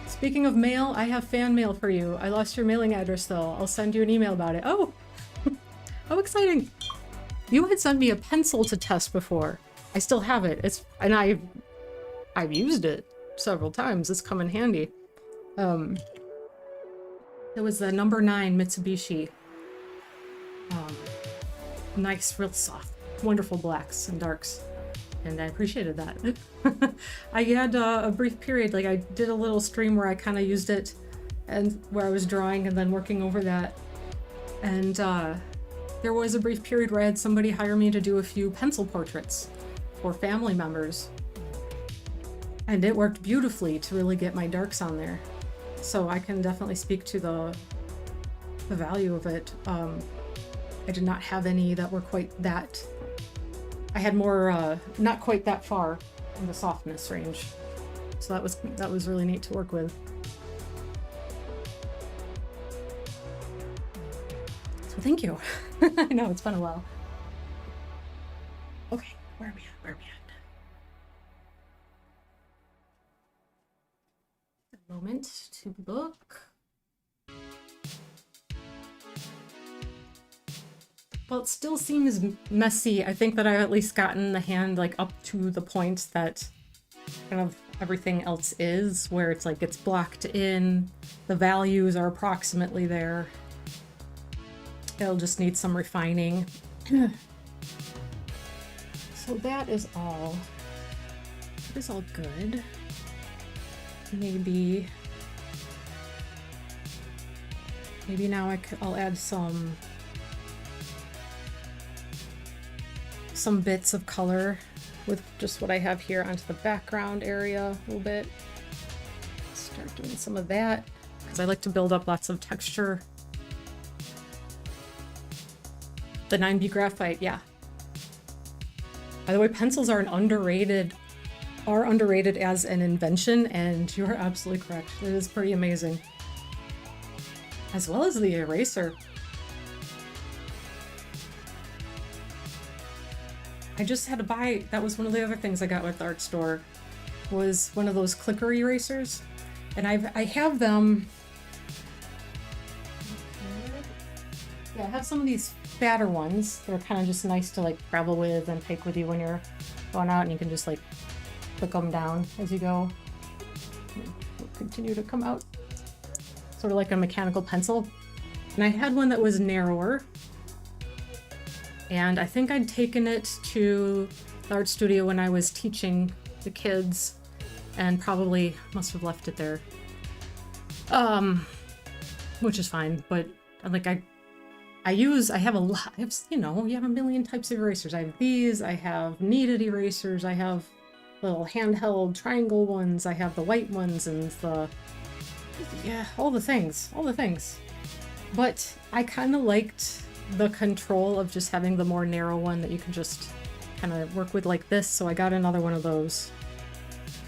Speaking of mail, I have fan mail for you. I lost your mailing address though. I'll send you an email about it. Oh! How exciting! You had sent me a pencil to test before. I still have it. And I've used it several times. It's come in handy. It was the number 9 Mitsubishi. Nice, real soft, wonderful blacks and darks, and I appreciated that. I had a brief period, like I did a little stream where I kind of used it, and where I was drawing and then working over that, and there was a brief period where I had somebody hire me to do a few pencil portraits for family members, and it worked beautifully to really get my darks on there. So I can definitely speak to the value of it. I did not have any that were quite that. I had more not quite that far in the softness range, so that was really neat to work with. Thank you. I know, it's been a while. Okay, where are we at? Where are we at? A moment to look. Well, it still seems messy. I think that I've at least gotten the hand like up to the point that kind of everything else is, where it's like it's blocked in, the values are approximately there. It'll just need some refining. So that is all. That is all good. Maybe now I'll add some bits of color with just what I have here onto the background area a little bit. Start doing some of that because I like to build up lots of texture. The 9B graphite, yeah. By the way, pencils are underrated as an invention, and you are absolutely correct. It is pretty amazing. As well as the eraser. I just had to buy, that was one of the other things I got with the art store, was one of those clicker erasers. And I have them. Yeah, I have some of these fatter ones. They're kind of just nice to like travel with and take with you when you're going out, and you can just like click them down as you go. They'll continue to come out. Sort of like a mechanical pencil. And I had one that was narrower. And I think I'd taken it to the art studio when I was teaching the kids and probably must have left it there. Which is fine, but like I have a lot, you know, you have a million types of erasers. I have these, I have kneaded erasers, I have little handheld triangle ones, I have the white ones and yeah, all the things. But I kind of liked the control of just having the more narrow one that you can just kind of work with like this, so I got another one of those.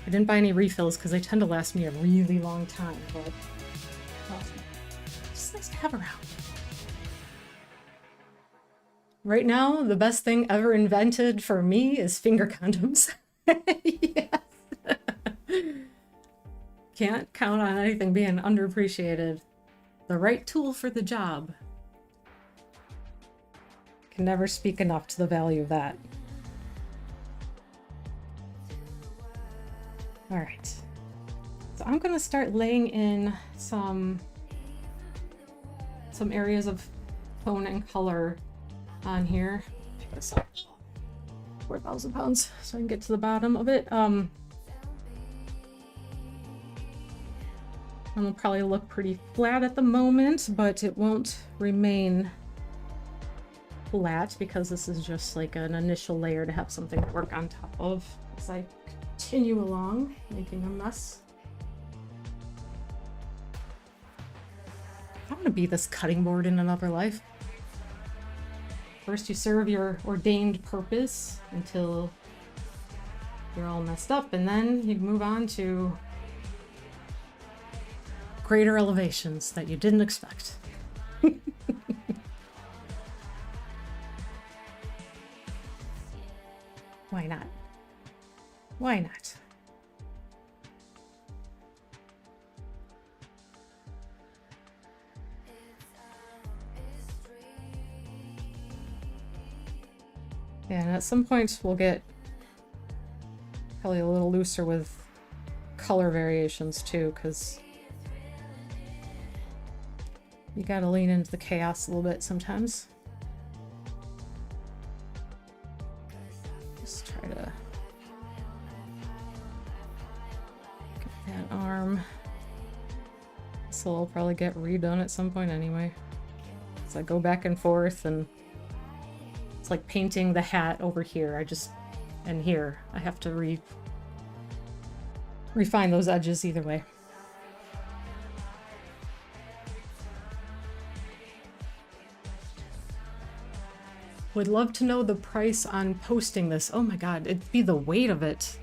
I didn't buy any refills because they tend to last me a really long time, but just nice to have around. Right now, the best thing ever invented for me is finger condoms. Yes. Can't count on anything being underappreciated. The right tool for the job. Can never speak enough to the value of that. All right. So I'm going to start laying in some areas of tone and color on here. 4,000 pounds, so I can get to the bottom of it. And it'll probably look pretty flat at the moment, but it won't remain flat because this is just like an initial layer to have something to work on top of as I continue along making a mess. I want to be this cutting board in another life. First you serve your ordained purpose until you're all messed up, and then you move on to greater elevations that you didn't expect. Why not? Why not? Yeah, and at some point we'll get probably a little looser with color variations too, because you gotta lean into the chaos a little bit sometimes. Just try to get that arm. This will probably get redone at some point anyway. So I go back and forth, and it's like painting the hat over here. And here, I have to refine those edges either way. Would love to know the price on posting this. Oh my god, it'd be the weight of it.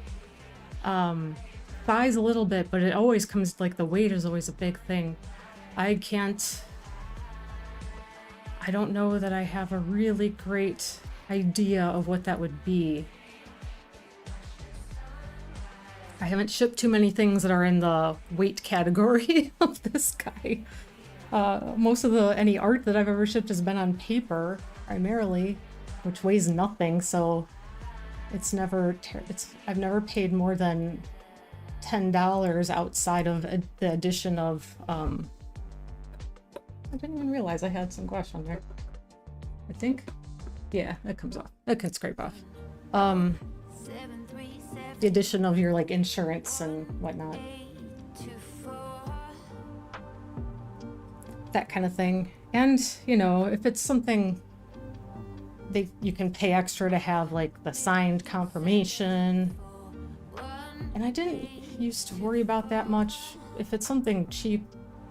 Thighs a little bit, but it always comes, like, the weight is always a big thing. I I don't know that I have a really great idea of what that would be. I haven't shipped too many things that are in the weight category of this guy. Most of any art that I've ever shipped has been on paper, primarily, which weighs nothing, so it's never, I've never paid more than $10 outside of the addition of, I didn't even realize I had some gouache on there. I think, yeah, that comes off. That can scrape off. The addition of your like insurance and whatnot. That kind of thing. And, you know, if it's something you can pay extra to have like the signed confirmation. And I didn't used to worry about that much. If it's something cheap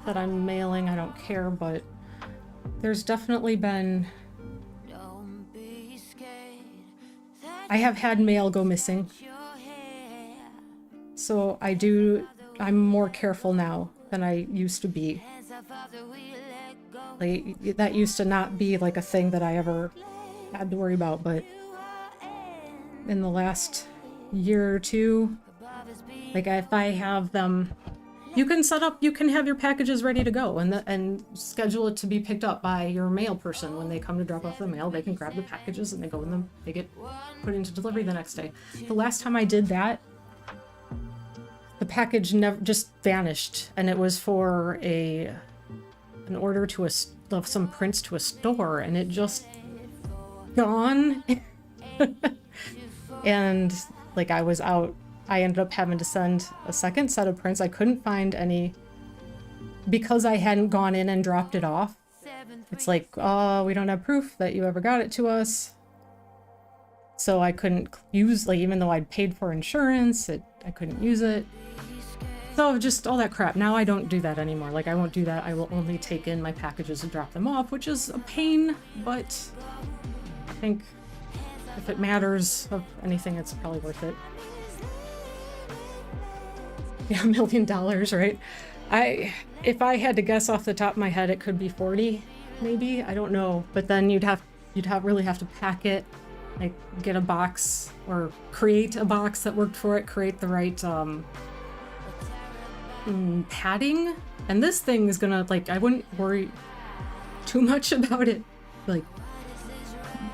that I'm mailing, I don't care, but there's definitely been, I have had mail go missing. So I'm more careful now than I used to be. Like, that used to not be like a thing that I ever had to worry about, but in the last year or two, like if I have them, you can have your packages ready to go and schedule it to be picked up by your mail person. When they come to drop off the mail, they can grab the packages and they get put into delivery the next day. The last time I did that, the package just vanished, and it was for an order of some prints to a store, and it just gone. And like I was out, I ended up having to send a second set of prints. I couldn't find any because I hadn't gone in and dropped it off. It's like, oh, we don't have proof that you ever got it to us. So I couldn't use, like, even though I'd paid for insurance, I couldn't use it. So just all that crap. Now I don't do that anymore. Like, I won't do that. I will only take in my packages and drop them off, which is a pain, but I think if it matters of anything, it's probably worth it. Yeah, $1 million, right? If I had to guess off the top of my head, it could be 40, maybe. I don't know. But then you'd really have to pack it, like get a box or create a box that worked for it, create the right padding. And this thing is gonna, like, I wouldn't worry too much about it, like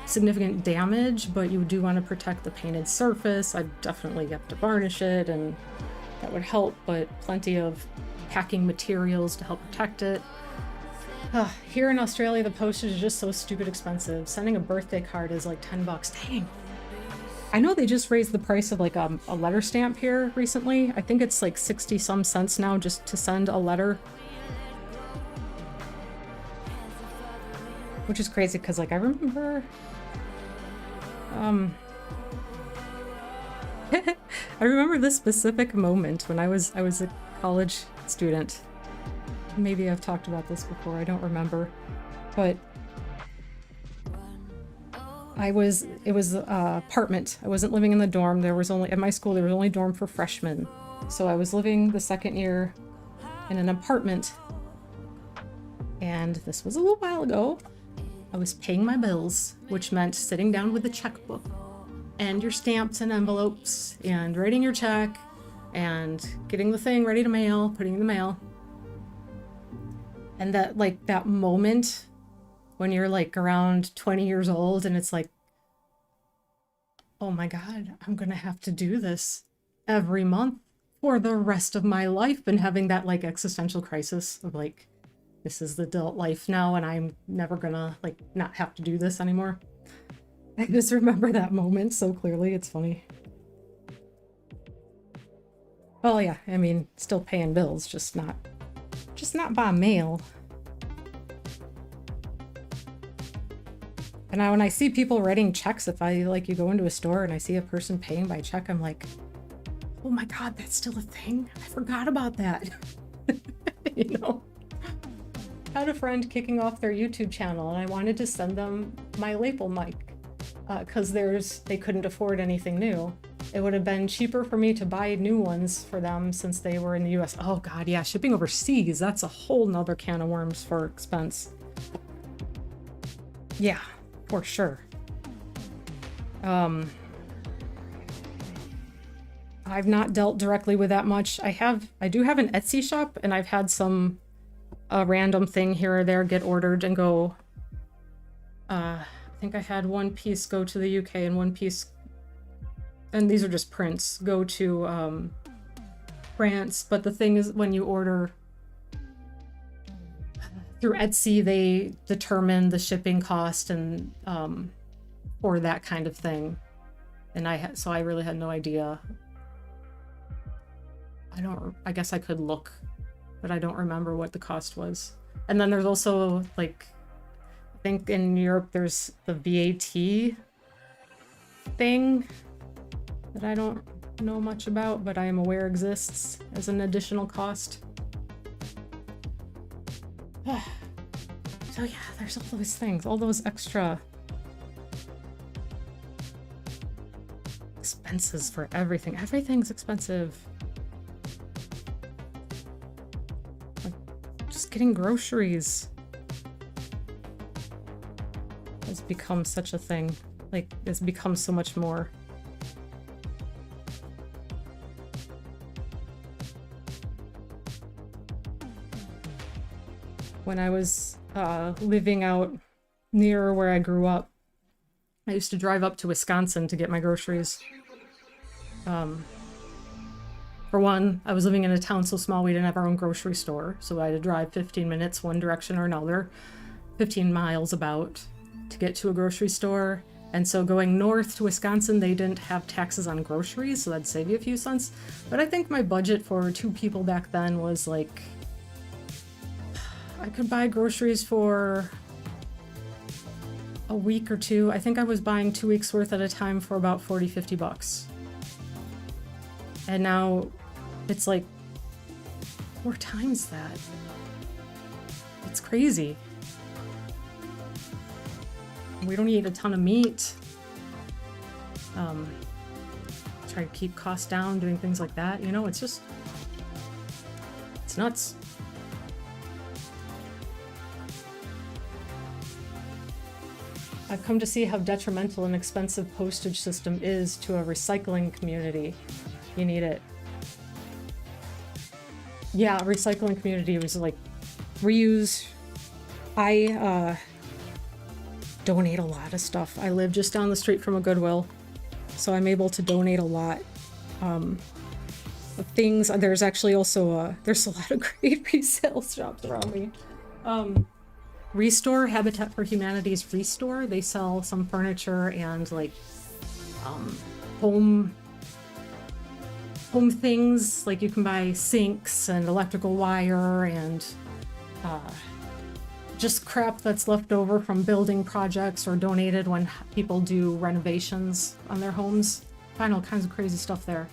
significant damage, but you do want to protect the painted surface. I'd definitely have to varnish it, and that would help, but plenty of packing materials to help protect it. Here in Australia, the postage is just so stupid expensive. Sending a birthday card is like $10. Dang. I know they just raised the price of like a letter stamp here recently. I think it's like 60 some cents now just to send a letter. Which is crazy because, like, I remember I remember this specific moment when I was a college student. Maybe I've talked about this before, I don't remember. But it was an apartment. I wasn't living in the dorm. At my school there was only dorm for freshmen. So I was living the second year in an apartment. And this was a little while ago. I was paying my bills, which meant sitting down with a checkbook and your stamps and envelopes and writing your check and getting the thing ready to mail, putting it in the mail. And that moment when you're like around 20 years old and it's like, oh my God, I'm gonna have to do this every month for the rest of my life, and having that like existential crisis of like, this is the adult life now and I'm never gonna like not have to do this anymore. I just remember that moment so clearly. It's funny. Well, yeah, I mean, still paying bills, just not by mail. And now when I see people writing checks, if you go into a store and I see a person paying by check, I'm like, oh my God, that's still a thing? I forgot about that. You know? I had a friend kicking off their YouTube channel and I wanted to send them my lapel mic because they couldn't afford anything new. It would have been cheaper for me to buy new ones for them since they were in the US. Oh God, yeah, shipping overseas, that's a whole nother can of worms for expense. Yeah, for sure. I've not dealt directly with that much. I do have an Etsy shop, and I've had some random thing here or there get ordered and go. I think I had one piece go to the UK and one piece, and these are just prints, go to France. But the thing is, when you order through Etsy, they determine the shipping cost and for that kind of thing. And so I really had no idea. I guess I could look, but I don't remember what the cost was. And then there's also, like, I think in Europe there's the VAT thing that I don't know much about, but I am aware exists as an additional cost. So yeah, there's all those things, all those extra expenses for everything. Everything's expensive. Like, just getting groceries has become such a thing. Like, it's become so much more. When I was living out near where I grew up, I used to drive up to Wisconsin to get my groceries. For one, I was living in a town so small we didn't have our own grocery store, so I had to drive 15 minutes one direction or another, 15 miles about, to get to a grocery store. And so going north to Wisconsin, they didn't have taxes on groceries, so that'd save you a few cents. But I think my budget for 2 people back then was like, I could buy groceries for a week or two. I think I was buying 2 weeks worth at a time for about 40, 50 bucks. And now it's like 4 times that. It's crazy. We don't eat a ton of meat. Try to keep costs down, doing things like that. You know, it's just, it's nuts. I've come to see how detrimental an expensive postage system is to a recycling community. You need it. Yeah, recycling community was like reuse. I donate a lot of stuff. I live just down the street from a Goodwill, so I'm able to donate a lot of things. There's actually also there's a lot of great resale shops around me. Restore, Habitat for Humanity's Restore, they sell some furniture and like home things. Like you can buy sinks and electrical wire and just crap that's left over from building projects or donated when people do renovations on their homes. Find all kinds of crazy stuff there.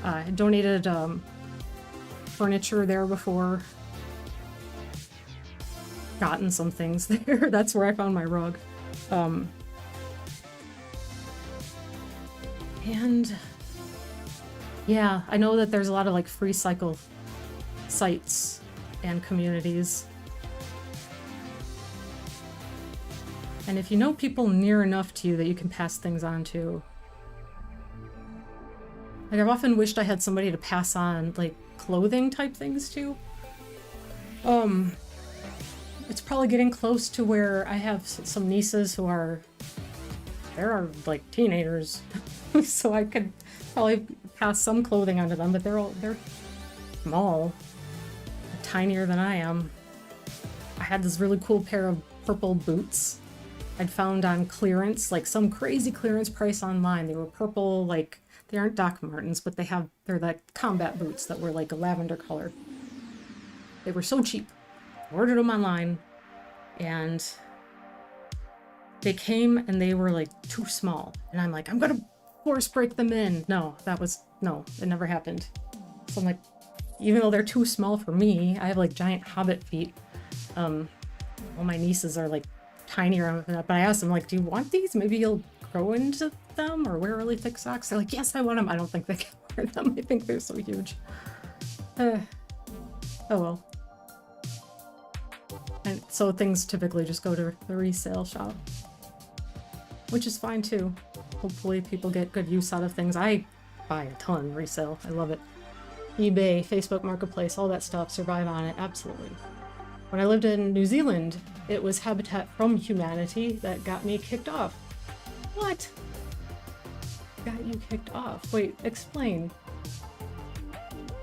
I donated furniture there before. Gotten some things there. That's where I found my rug. And yeah, I know that there's a lot of like free cycle sites and communities. And if you know people near enough to you that you can pass things on to. Like, I've often wished I had somebody to pass on like clothing type things to. It's probably getting close to where I have some nieces who are, they're like teenagers, so I could probably pass some clothing onto them, but they're small, tinier than I am. I had this really cool pair of purple boots I'd found on clearance, like some crazy clearance price online. They were purple, like they aren't Doc Martens, but they're like combat boots that were like a lavender color. They were so cheap. Ordered them online, and they came and they were like too small, and I'm like, I'm gonna force break them in. No, it never happened. So I'm like, even though they're too small for me, I have like giant hobbit feet. All my nieces are like tinier, but I asked them, like, do you want these? Maybe you'll grow into them or wear really thick socks. They're like, yes, I want them. I don't think they can wear them. I think they're so huge. Oh well. And so things typically just go to the resale shop, which is fine too. Hopefully people get good use out of things. I buy a ton resale. I love it. eBay, Facebook Marketplace, all that stuff, survive on it, absolutely. When I lived in New Zealand, it was Habitat from Humanity that got me kicked off. What? Got you kicked off? Wait, explain.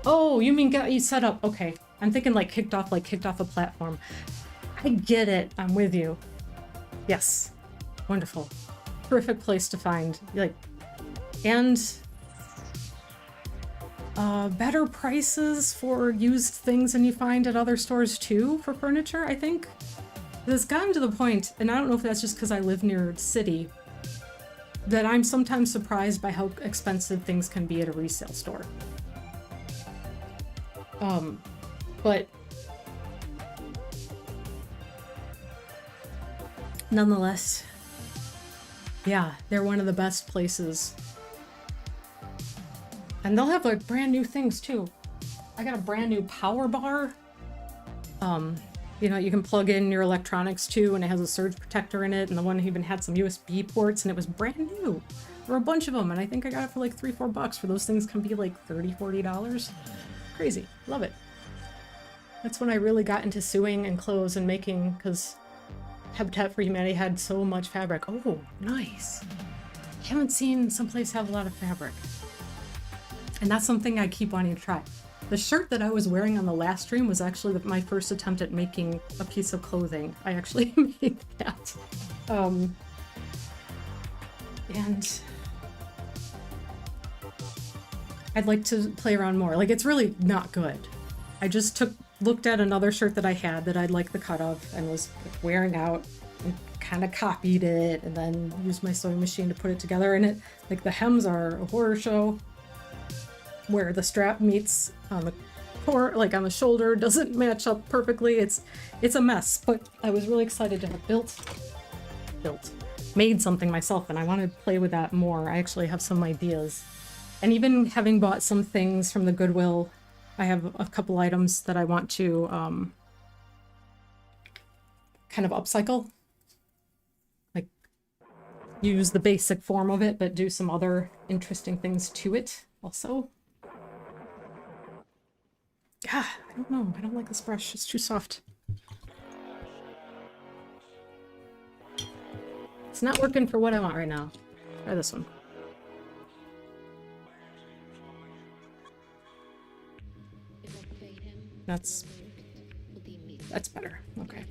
Oh, you mean got you set up? Okay. I'm thinking like kicked off a platform. I get it. I'm with you. Yes. Wonderful. Terrific place to find, like, and better prices for used things than you find at other stores too for furniture, I think. It's gotten to the point, and I don't know if that's just because I live near a city, that I'm sometimes surprised by how expensive things can be at a resale store. But nonetheless, yeah, they're one of the best places. And they'll have like brand new things too. I got a brand new power bar. You know, you can plug in your electronics too, and it has a surge protector in it, and the one even had some USB ports, and it was brand new. There were a bunch of them, and I think I got it for like $3-4 for those things can be like $30-40. Crazy. Love it. That's when I really got into sewing and clothes and making, because Habitat for Humanity had so much fabric. Oh, nice. I haven't seen someplace have a lot of fabric. And that's something I keep wanting to try. The shirt that I was wearing on the last stream was actually my first attempt at making a piece of clothing. I actually made that. And I'd like to play around more. Like, it's really not good. I just looked at another shirt that I had that I'd like the cut of and was wearing out and kind of copied it and then used my sewing machine to put it together. And it, like, the hems are a horror show where the strap meets on the core, like on the shoulder, doesn't match up perfectly. It's a mess, but I was really excited to have made something myself, and I want to play with that more. I actually have some ideas. And even having bought some things from the Goodwill, I have a couple items that I want to kind of upcycle. Like, use the basic form of it, but do some other interesting things to it also. Yeah, I don't know. I don't like this brush. It's too soft. It's not working for what I want right now. Try this one. That's better. Okay.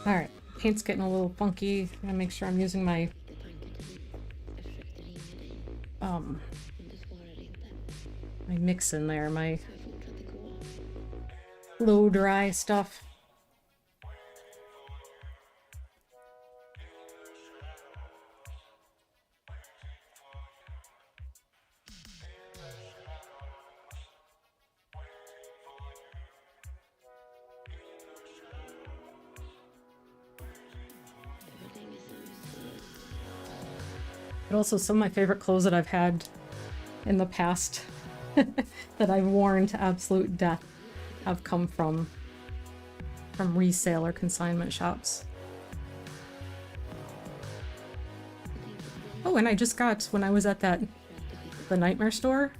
All right. Paint's getting a little funky. I gotta make sure I'm using my my mix in there, my low dry stuff. But also some of my favorite clothes that I've had in the past that I've worn to absolute death have come from resale or consignment shops. Oh, and I just got, when I was at the Nightmare store,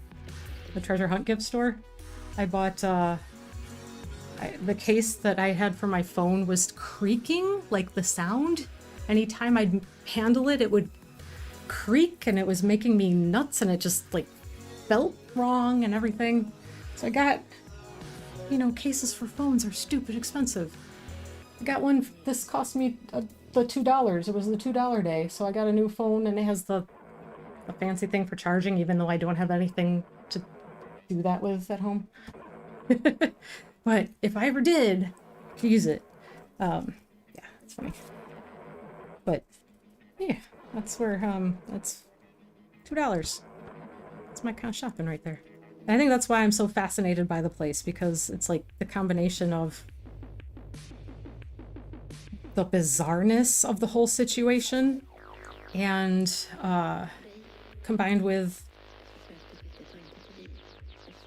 the treasure hunt gift store, I bought the case that I had for my phone was creaking, like the sound. Anytime I'd handle it, it would creak, and it was making me nuts, and it just like felt wrong and everything. So I got, you know, cases for phones are stupid expensive. I got one, this cost me the $2. It was the $2 day, so I got a new phone, and it has the fancy thing for charging, even though I don't have anything to do that with at home. But if I ever did use it, yeah, it's funny. But yeah, that's where that's $2. That's my kind of shopping right there. And I think that's why I'm so fascinated by the place, because it's like the combination of the bizarreness of the whole situation and combined with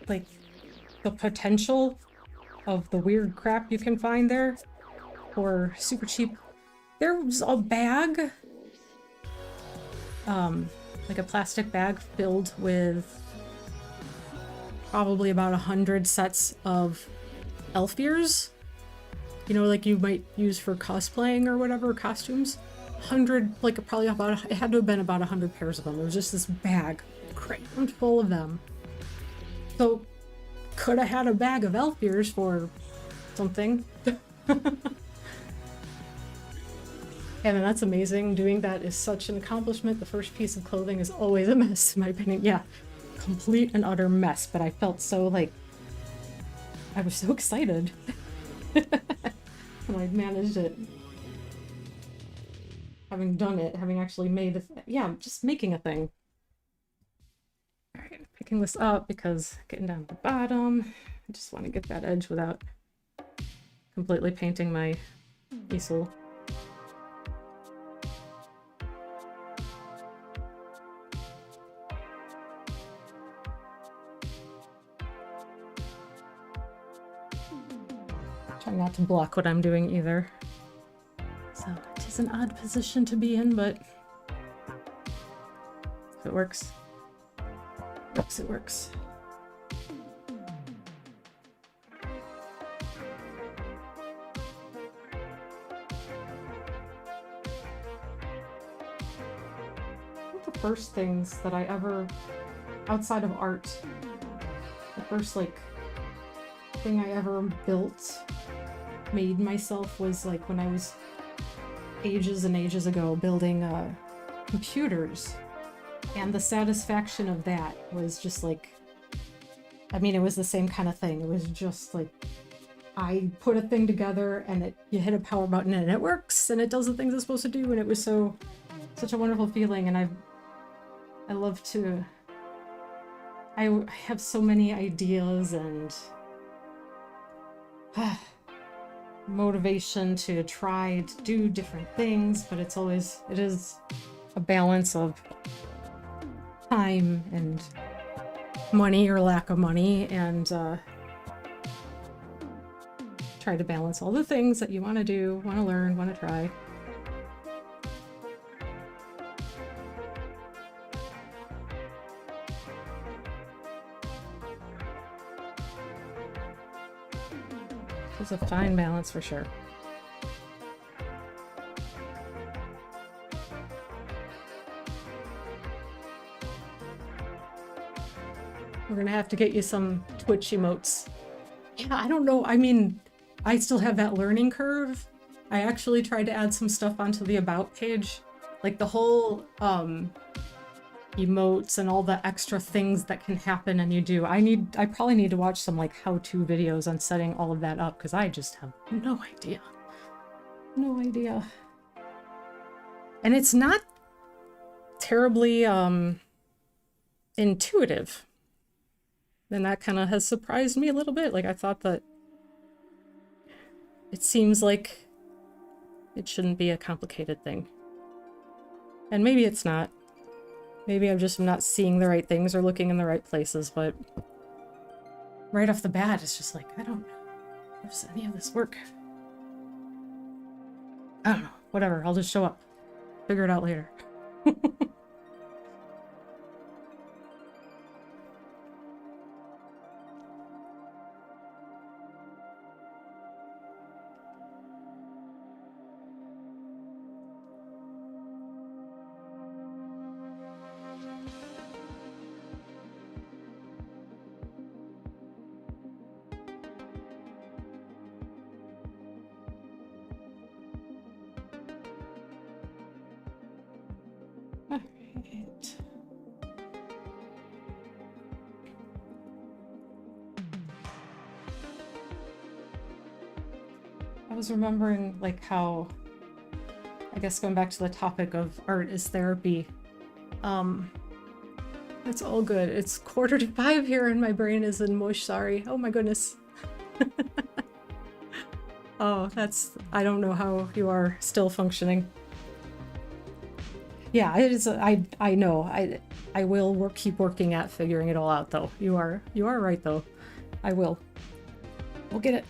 like the potential of the weird crap you can find there for super cheap. There was a bag, like a plastic bag filled with probably about 100 sets of elf ears. You know, like you might use for cosplaying or whatever, costumes. 100, like probably about, it had to have been about 100 pairs of them. It was just this bag crammed full of them. So, could have had a bag of elf ears for something. And that's amazing. Doing that is such an accomplishment. The first piece of clothing is always a mess, in my opinion. Yeah, complete and utter mess, but I felt so like, I was so excited when I managed it. Having done it, having actually made yeah, just making a thing. Alright, picking this up because getting down to the bottom, I just want to get that edge without completely painting my easel. Try not to block what I'm doing either. So it is an odd position to be in, but if it works, it works. One of the first things that I ever, outside of art, the first like thing I ever built, made myself was like when I was ages and ages ago building computers, and the satisfaction of that was just like, I mean, it was the same kind of thing. It was just like I put a thing together and you hit a power button and it works and it does the things it's supposed to do, and it was such a wonderful feeling. And I love to, I have so many ideas and motivation to try to do different things, but it is a balance of time and money or lack of money, and try to balance all the things that you want to do, want to learn, want to try. It's a fine balance for sure. We're gonna have to get you some Twitch emotes. Yeah, I don't know. I mean, I still have that learning curve. I actually tried to add some stuff onto the about page. Like the whole emotes and all the extra things that can happen and you do. I probably need to watch some like how-to videos on setting all of that up, because I just have no idea. No idea. And it's not terribly intuitive. And that kind of has surprised me a little bit. Like I thought that it seems like it shouldn't be a complicated thing. And maybe it's not. Maybe I'm just not seeing the right things or looking in the right places, but right off the bat, it's just like, I don't know if does any of this work. I don't know. Whatever. I'll just show up. Figure it out later. I was remembering like how, I guess going back to the topic of art is therapy. It's all good. It's 4:45 here and my brain is in mush, sorry. Oh my goodness. Oh, I don't know how you are still functioning. Yeah, it is, I know. I will keep working at figuring it all out, though. You are right, though. I will. We'll get it.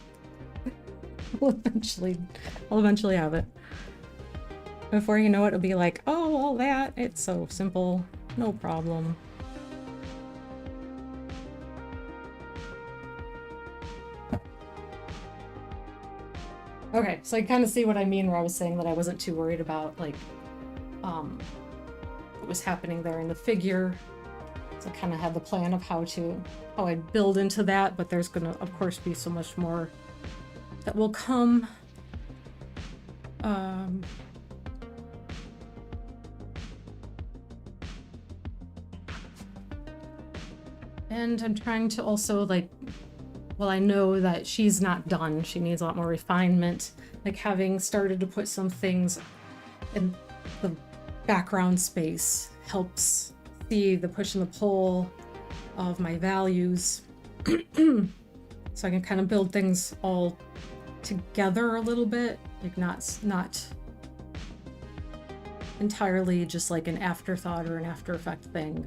I'll eventually have it. Before you know it, it'll be like, oh, all that. It's so simple. No problem. Okay, so you kind of see what I mean where I was saying that I wasn't too worried about, like, what was happening there in the figure. So I kind of had the plan of how I'd build into that, but there's gonna, of course, be so much more that will come. And I'm trying to also, like, well, I know that she's not done. She needs a lot more refinement. Like, having started to put some things in the background space helps see the push and the pull of my values. So I can kind of build things all together a little bit, like not entirely just like an afterthought or an after effect thing.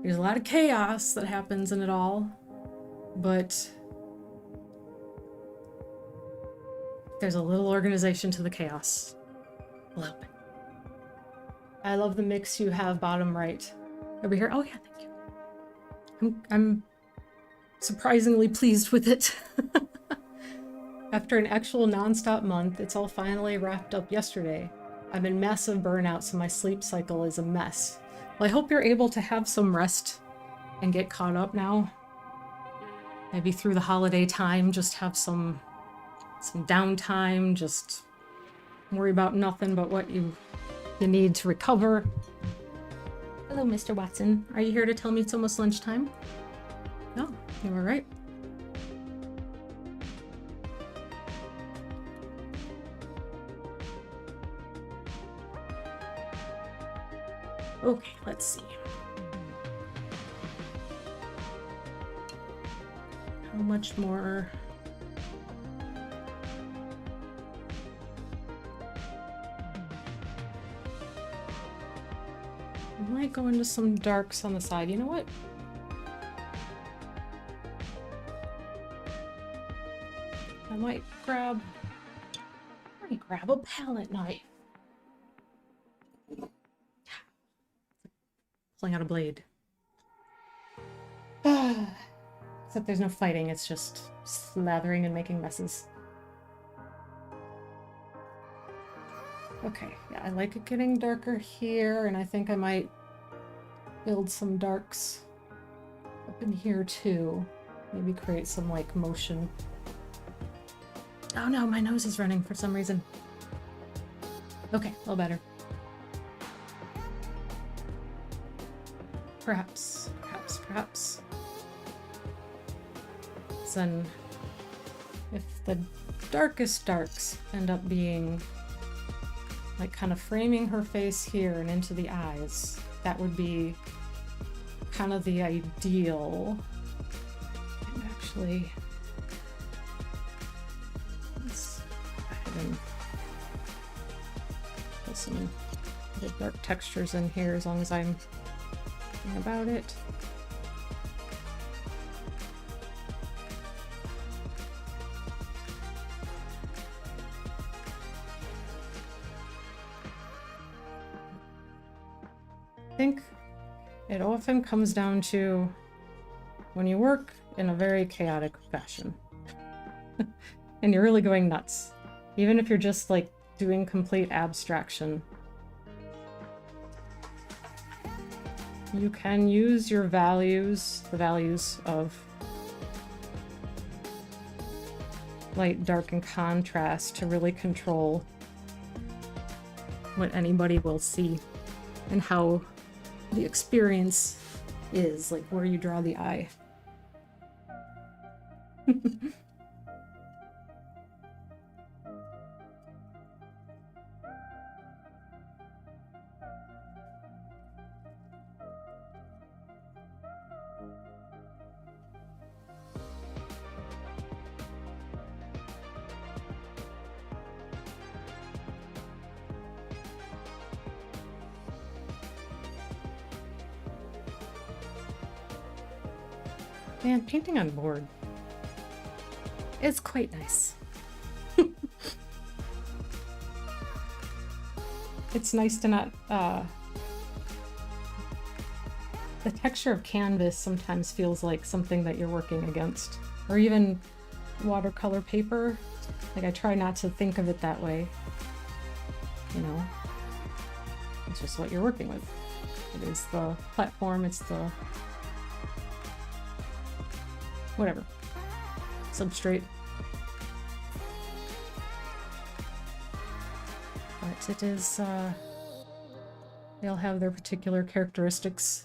There's a lot of chaos that happens in it all, but there's a little organization to the chaos. A little bit. I love the mix you have bottom right over here. Oh yeah, thank you. I'm surprisingly pleased with it. After an actual non-stop month, it's all finally wrapped up yesterday. I'm in massive burnout, so my sleep cycle is a mess. Well, I hope you're able to have some rest and get caught up now. Maybe through the holiday time, just have some downtime, just worry about nothing but what you need to recover. Hello, Mr. Watson. Are you here to tell me it's almost lunchtime? No, you were right. Okay, let's see. How much more? I might go into some darks on the side. You know what? I might grab a palette knife. Pulling out a blade. Except there's no fighting, it's just slathering and making messes. Okay, yeah, I like it getting darker here, and I think I might build some darks up in here too. Maybe create some, like, motion. Oh no, my nose is running for some reason. Okay, a little better. Perhaps. Then, if the darkest darks end up being like kind of framing her face here and into the eyes, that would be kind of the ideal. And actually, let's go ahead and put some the dark textures in here as long as I'm thinking about it. I think it often comes down to when you work in a very chaotic fashion and you're really going nuts, even if you're just like doing complete abstraction, you can use your values, the values of light, dark, and contrast to really control what anybody will see and how the experience is, like where you draw the eye. Man, painting on board is quite nice. It's nice to not, the texture of canvas sometimes feels like something that you're working against, or even watercolor paper. Like, I try not to think of it that way, you know? It's just what you're working with. It is the platform, it's the whatever, substrate. But it is, they all have their particular characteristics.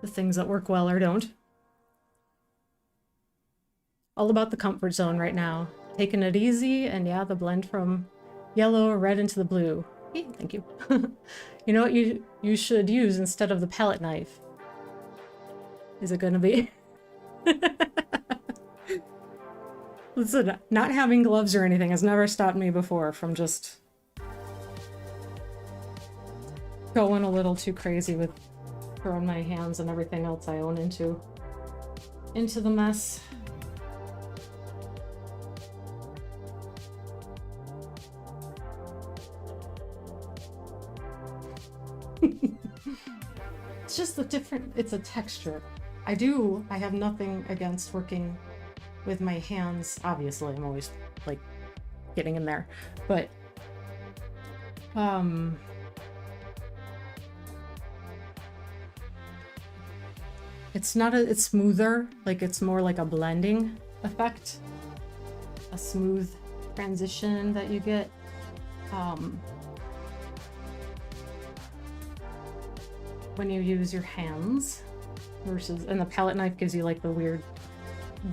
The things that work well or don't. All about the comfort zone right now. Taking it easy, and yeah, the blend from yellow or red into the blue. Hey, thank you. You know what you should use instead of the palette knife? Is it gonna be? Listen, not having gloves or anything has never stopped me before from just going a little too crazy with throwing my hands and everything else I own into the mess. It's just it's a texture. I have nothing against working with my hands. Obviously, I'm always like getting in there, but it's smoother, like it's more like a blending effect, a smooth transition that you get. When you use your hands and the palette knife gives you like the weird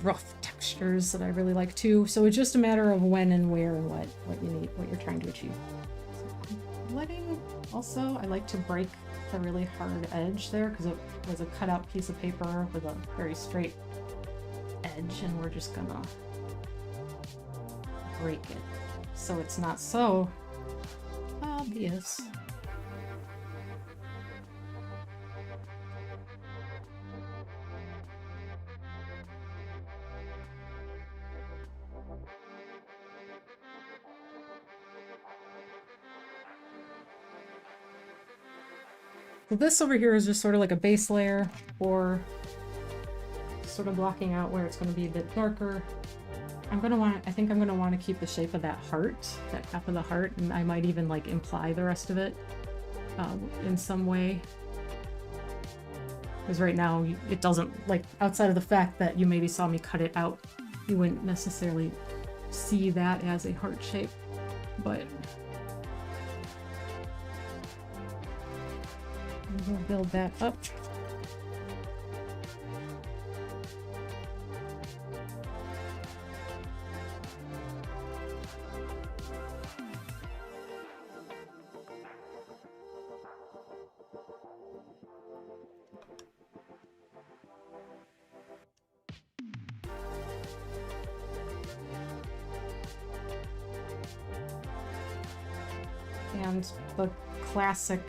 rough textures that I really like too. So it's just a matter of when and where and what you need, what you're trying to achieve. So I like to break the really hard edge there because it was a cutout piece of paper with a very straight edge, and we're just gonna break it so it's not so obvious. So this over here is just sort of like a base layer, or sort of blocking out where it's going to be a bit darker. I think I'm going to want to keep the shape of that heart, that half of the heart, and I might even like imply the rest of it in some way. Because right now it doesn't, like, outside of the fact that you maybe saw me cut it out, you wouldn't necessarily see that as a heart shape, but we'll build that up. And the classic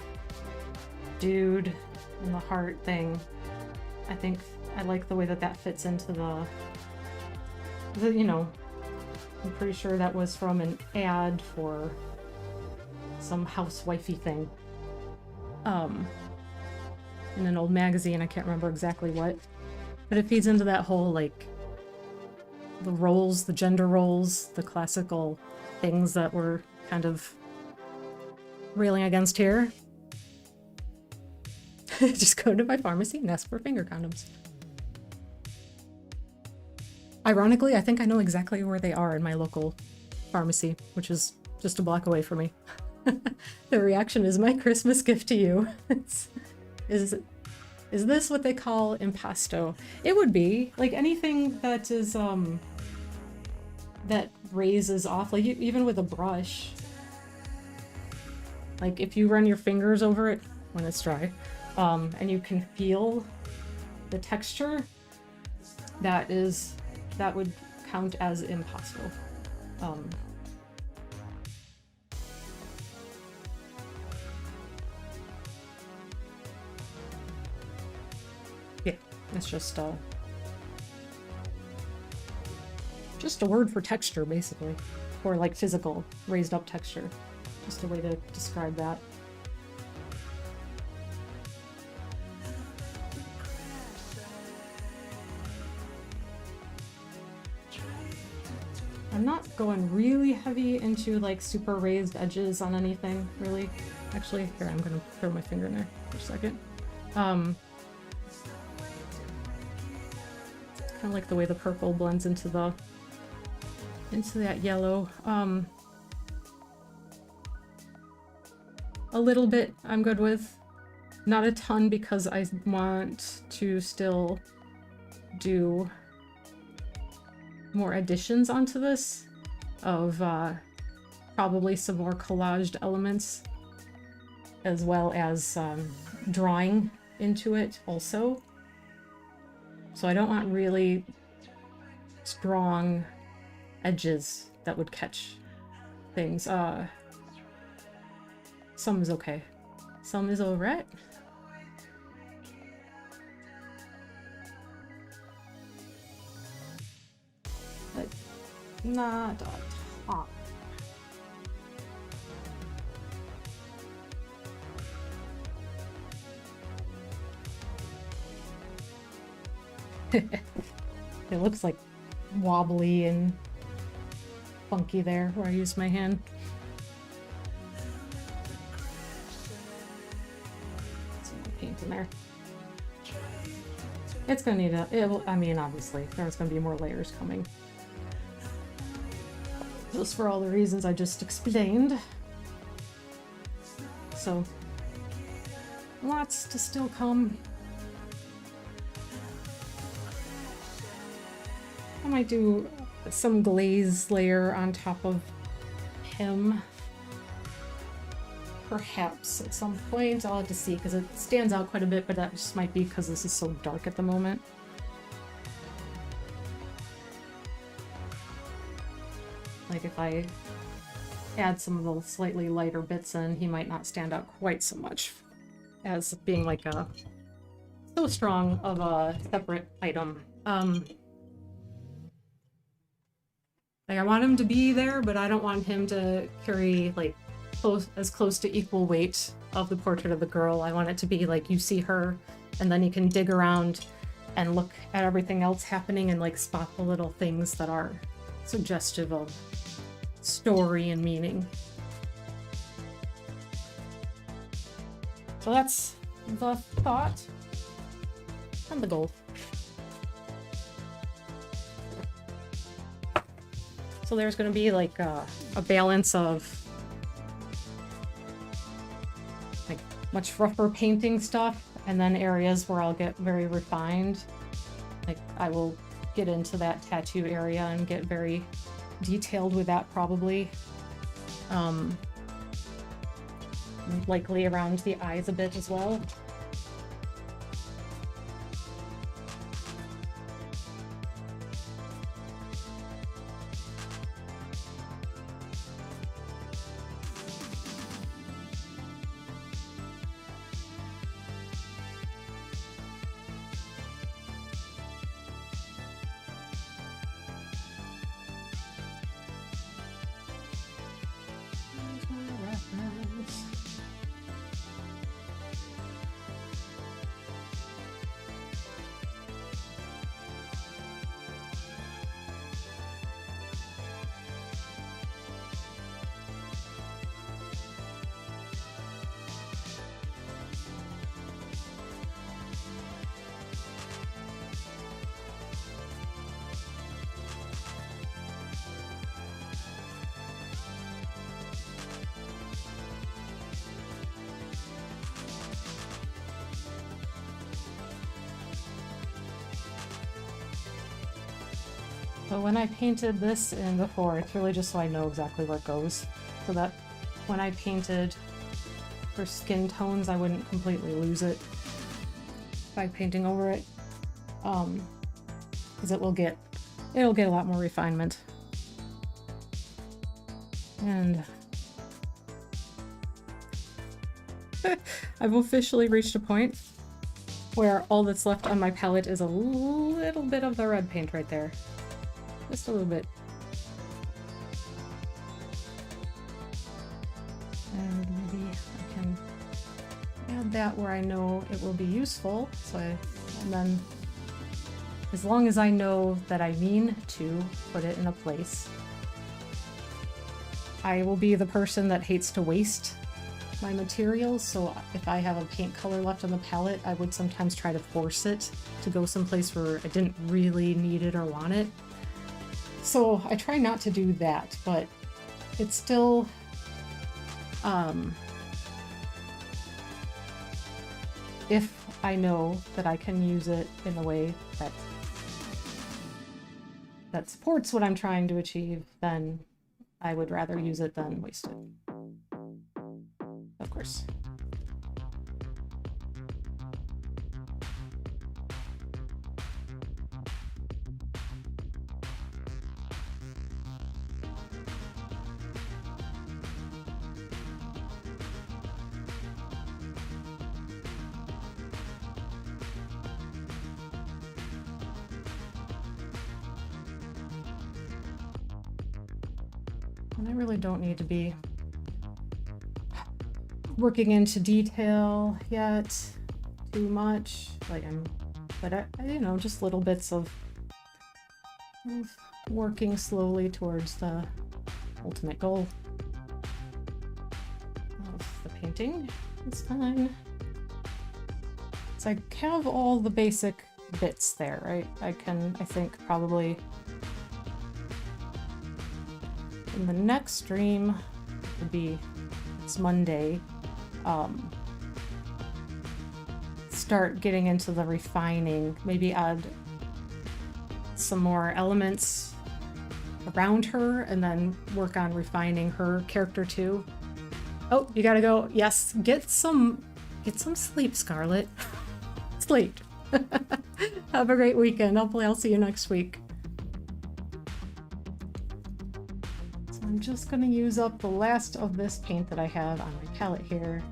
dude and the heart thing, I think I like the way that fits into the you know, I'm pretty sure that was from an ad for some housewifey thing in an old magazine. I can't remember exactly what, but it feeds into that whole, like, the roles, the gender roles, the classical things that we're kind of railing against here. Just go to my pharmacy and ask for finger condoms. Ironically, I think I know exactly where they are in my local pharmacy, which is just a block away from me. The reaction is my Christmas gift to you. Is this what they call impasto? It would be. Like, anything that is, that raises off, like, even with a brush. Like, if you run your fingers over it when it's dry, and you can feel the texture, that would count as impasto. It's just a word for texture, basically. Or like physical, raised up texture. Just a way to describe that. I'm not going really heavy into like super raised edges on anything, really. Actually, here, I'm gonna throw my finger in there for a second. Kind of like the way the purple blends into that yellow. A little bit I'm good with. Not a ton because I want to still do more additions onto this of probably some more collaged elements as well as drawing into it also. So I don't want really strong edges that would catch things. Some is okay. Some is alright. But not a ton. It looks like wobbly and funky there where I use my hand. Some more paint in there. It's gonna need I mean, obviously, there's gonna be more layers coming. Just for all the reasons I just explained. So, lots to still come. I might do some glaze layer on top of him. Perhaps at some point. I'll have to see because it stands out quite a bit, but that just might be because this is so dark at the moment. Like if I add some of the slightly lighter bits in, he might not stand out quite so much as being like a so strong of a separate item. Like I want him to be there, but I don't want him to carry like as close to equal weight of the portrait of the girl. I want it to be like you see her and then you can dig around and look at everything else happening and like spot the little things that are suggestive of story and meaning. So that's the thought and the goal. So there's going to be like a balance of like much rougher painting stuff and then areas where I'll get very refined. Like I will get into that tattoo area and get very detailed with that probably. Likely around the eyes a bit as well. So when I painted this in before, it's really just so I know exactly where it goes. So that when I painted for skin tones, I wouldn't completely lose it by painting over it. Because it'll get a lot more refinement. And I've officially reached a point where all that's left on my palette is a little bit of the red paint right there. Just a little bit. And maybe I can add that where I know it will be useful. And then as long as I know that I mean to put it in a place, I will be the person that hates to waste my materials. So if I have a paint color left on the palette, I would sometimes try to force it to go someplace where I didn't really need it or want it. So I try not to do that, but it's still if I know that I can use it in a way that supports what I'm trying to achieve, then I would rather use it than waste it. Of course. And I really don't need to be working into detail yet too much. But I you know, just little bits of working slowly towards the ultimate goal of the painting. It's fine. So I have all the basic bits there, right? I think probably in the next stream would be, it's Monday, start getting into the refining, maybe add some more elements around her and then work on refining her character too. Oh, you gotta go. Yes, get some sleep, Scarlett. It's late. Have a great weekend. Hopefully I'll see you next week. I'm just going to use up the last of this paint that I have on my palette here.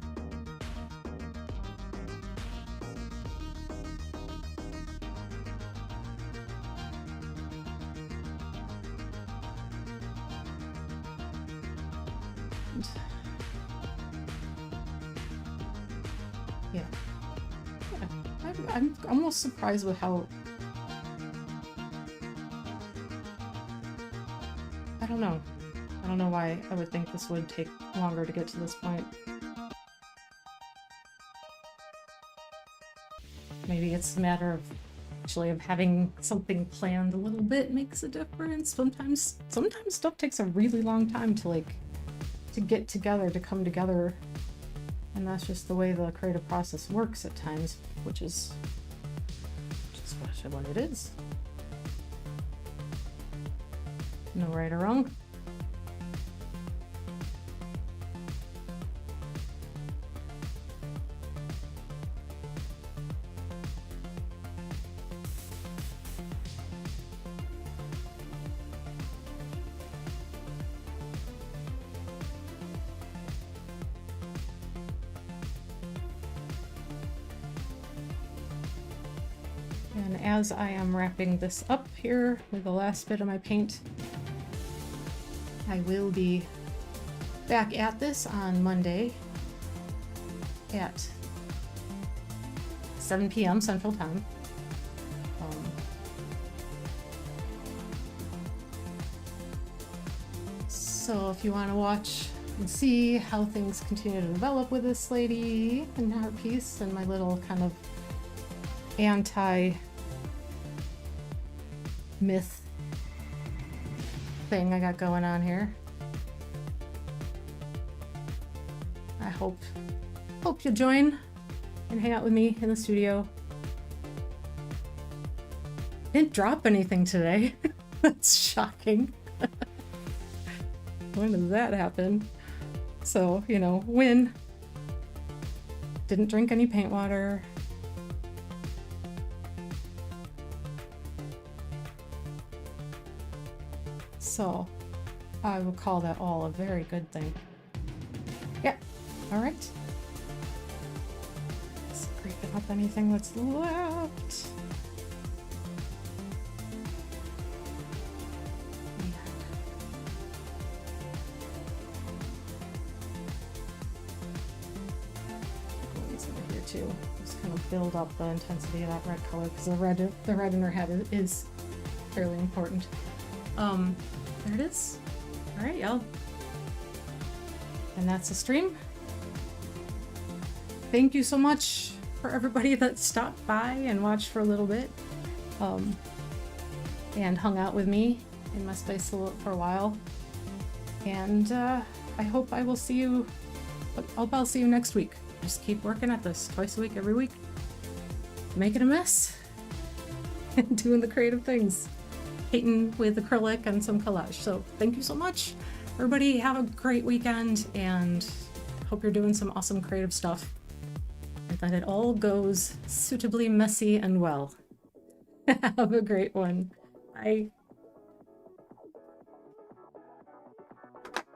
And yeah. I'm almost surprised with how... I don't know. I don't know why I would think this would take longer to get to this point. Maybe it's a matter of having something planned a little bit makes a difference. Sometimes stuff takes a really long time to get together, to come together. And that's just the way the creative process works at times, which is just what it is. No right or wrong. And as I am wrapping this up here with the last bit of my paint, I will be back at this on Monday at 7 p.m. Central Time. So if you want to watch and see how things continue to develop with this lady and her piece and my little kind of anti-myth thing I got going on here, I hope you'll join and hang out with me in the studio. Didn't drop anything today. That's shocking. When did that happen? So, you know, win. Didn't drink any paint water. So, I will call that all a very good thing. Yeah, all right. That's great. Pick up anything that's left. Over here too. Just kind of build up the intensity of that red color because the red in her head is fairly important. There it is. All right, y'all. And that's the stream. Thank you so much for everybody that stopped by and watched for a little bit, and hung out with me in my space for a while. And I hope I will see you. I'll see you next week. Just keep working at this twice a week, every week, making a mess and doing the creative things, painting with acrylic and some collage. So thank you so much. Everybody have a great weekend and hope you're doing some awesome creative stuff and that it all goes suitably messy and well. Have a great one. Bye.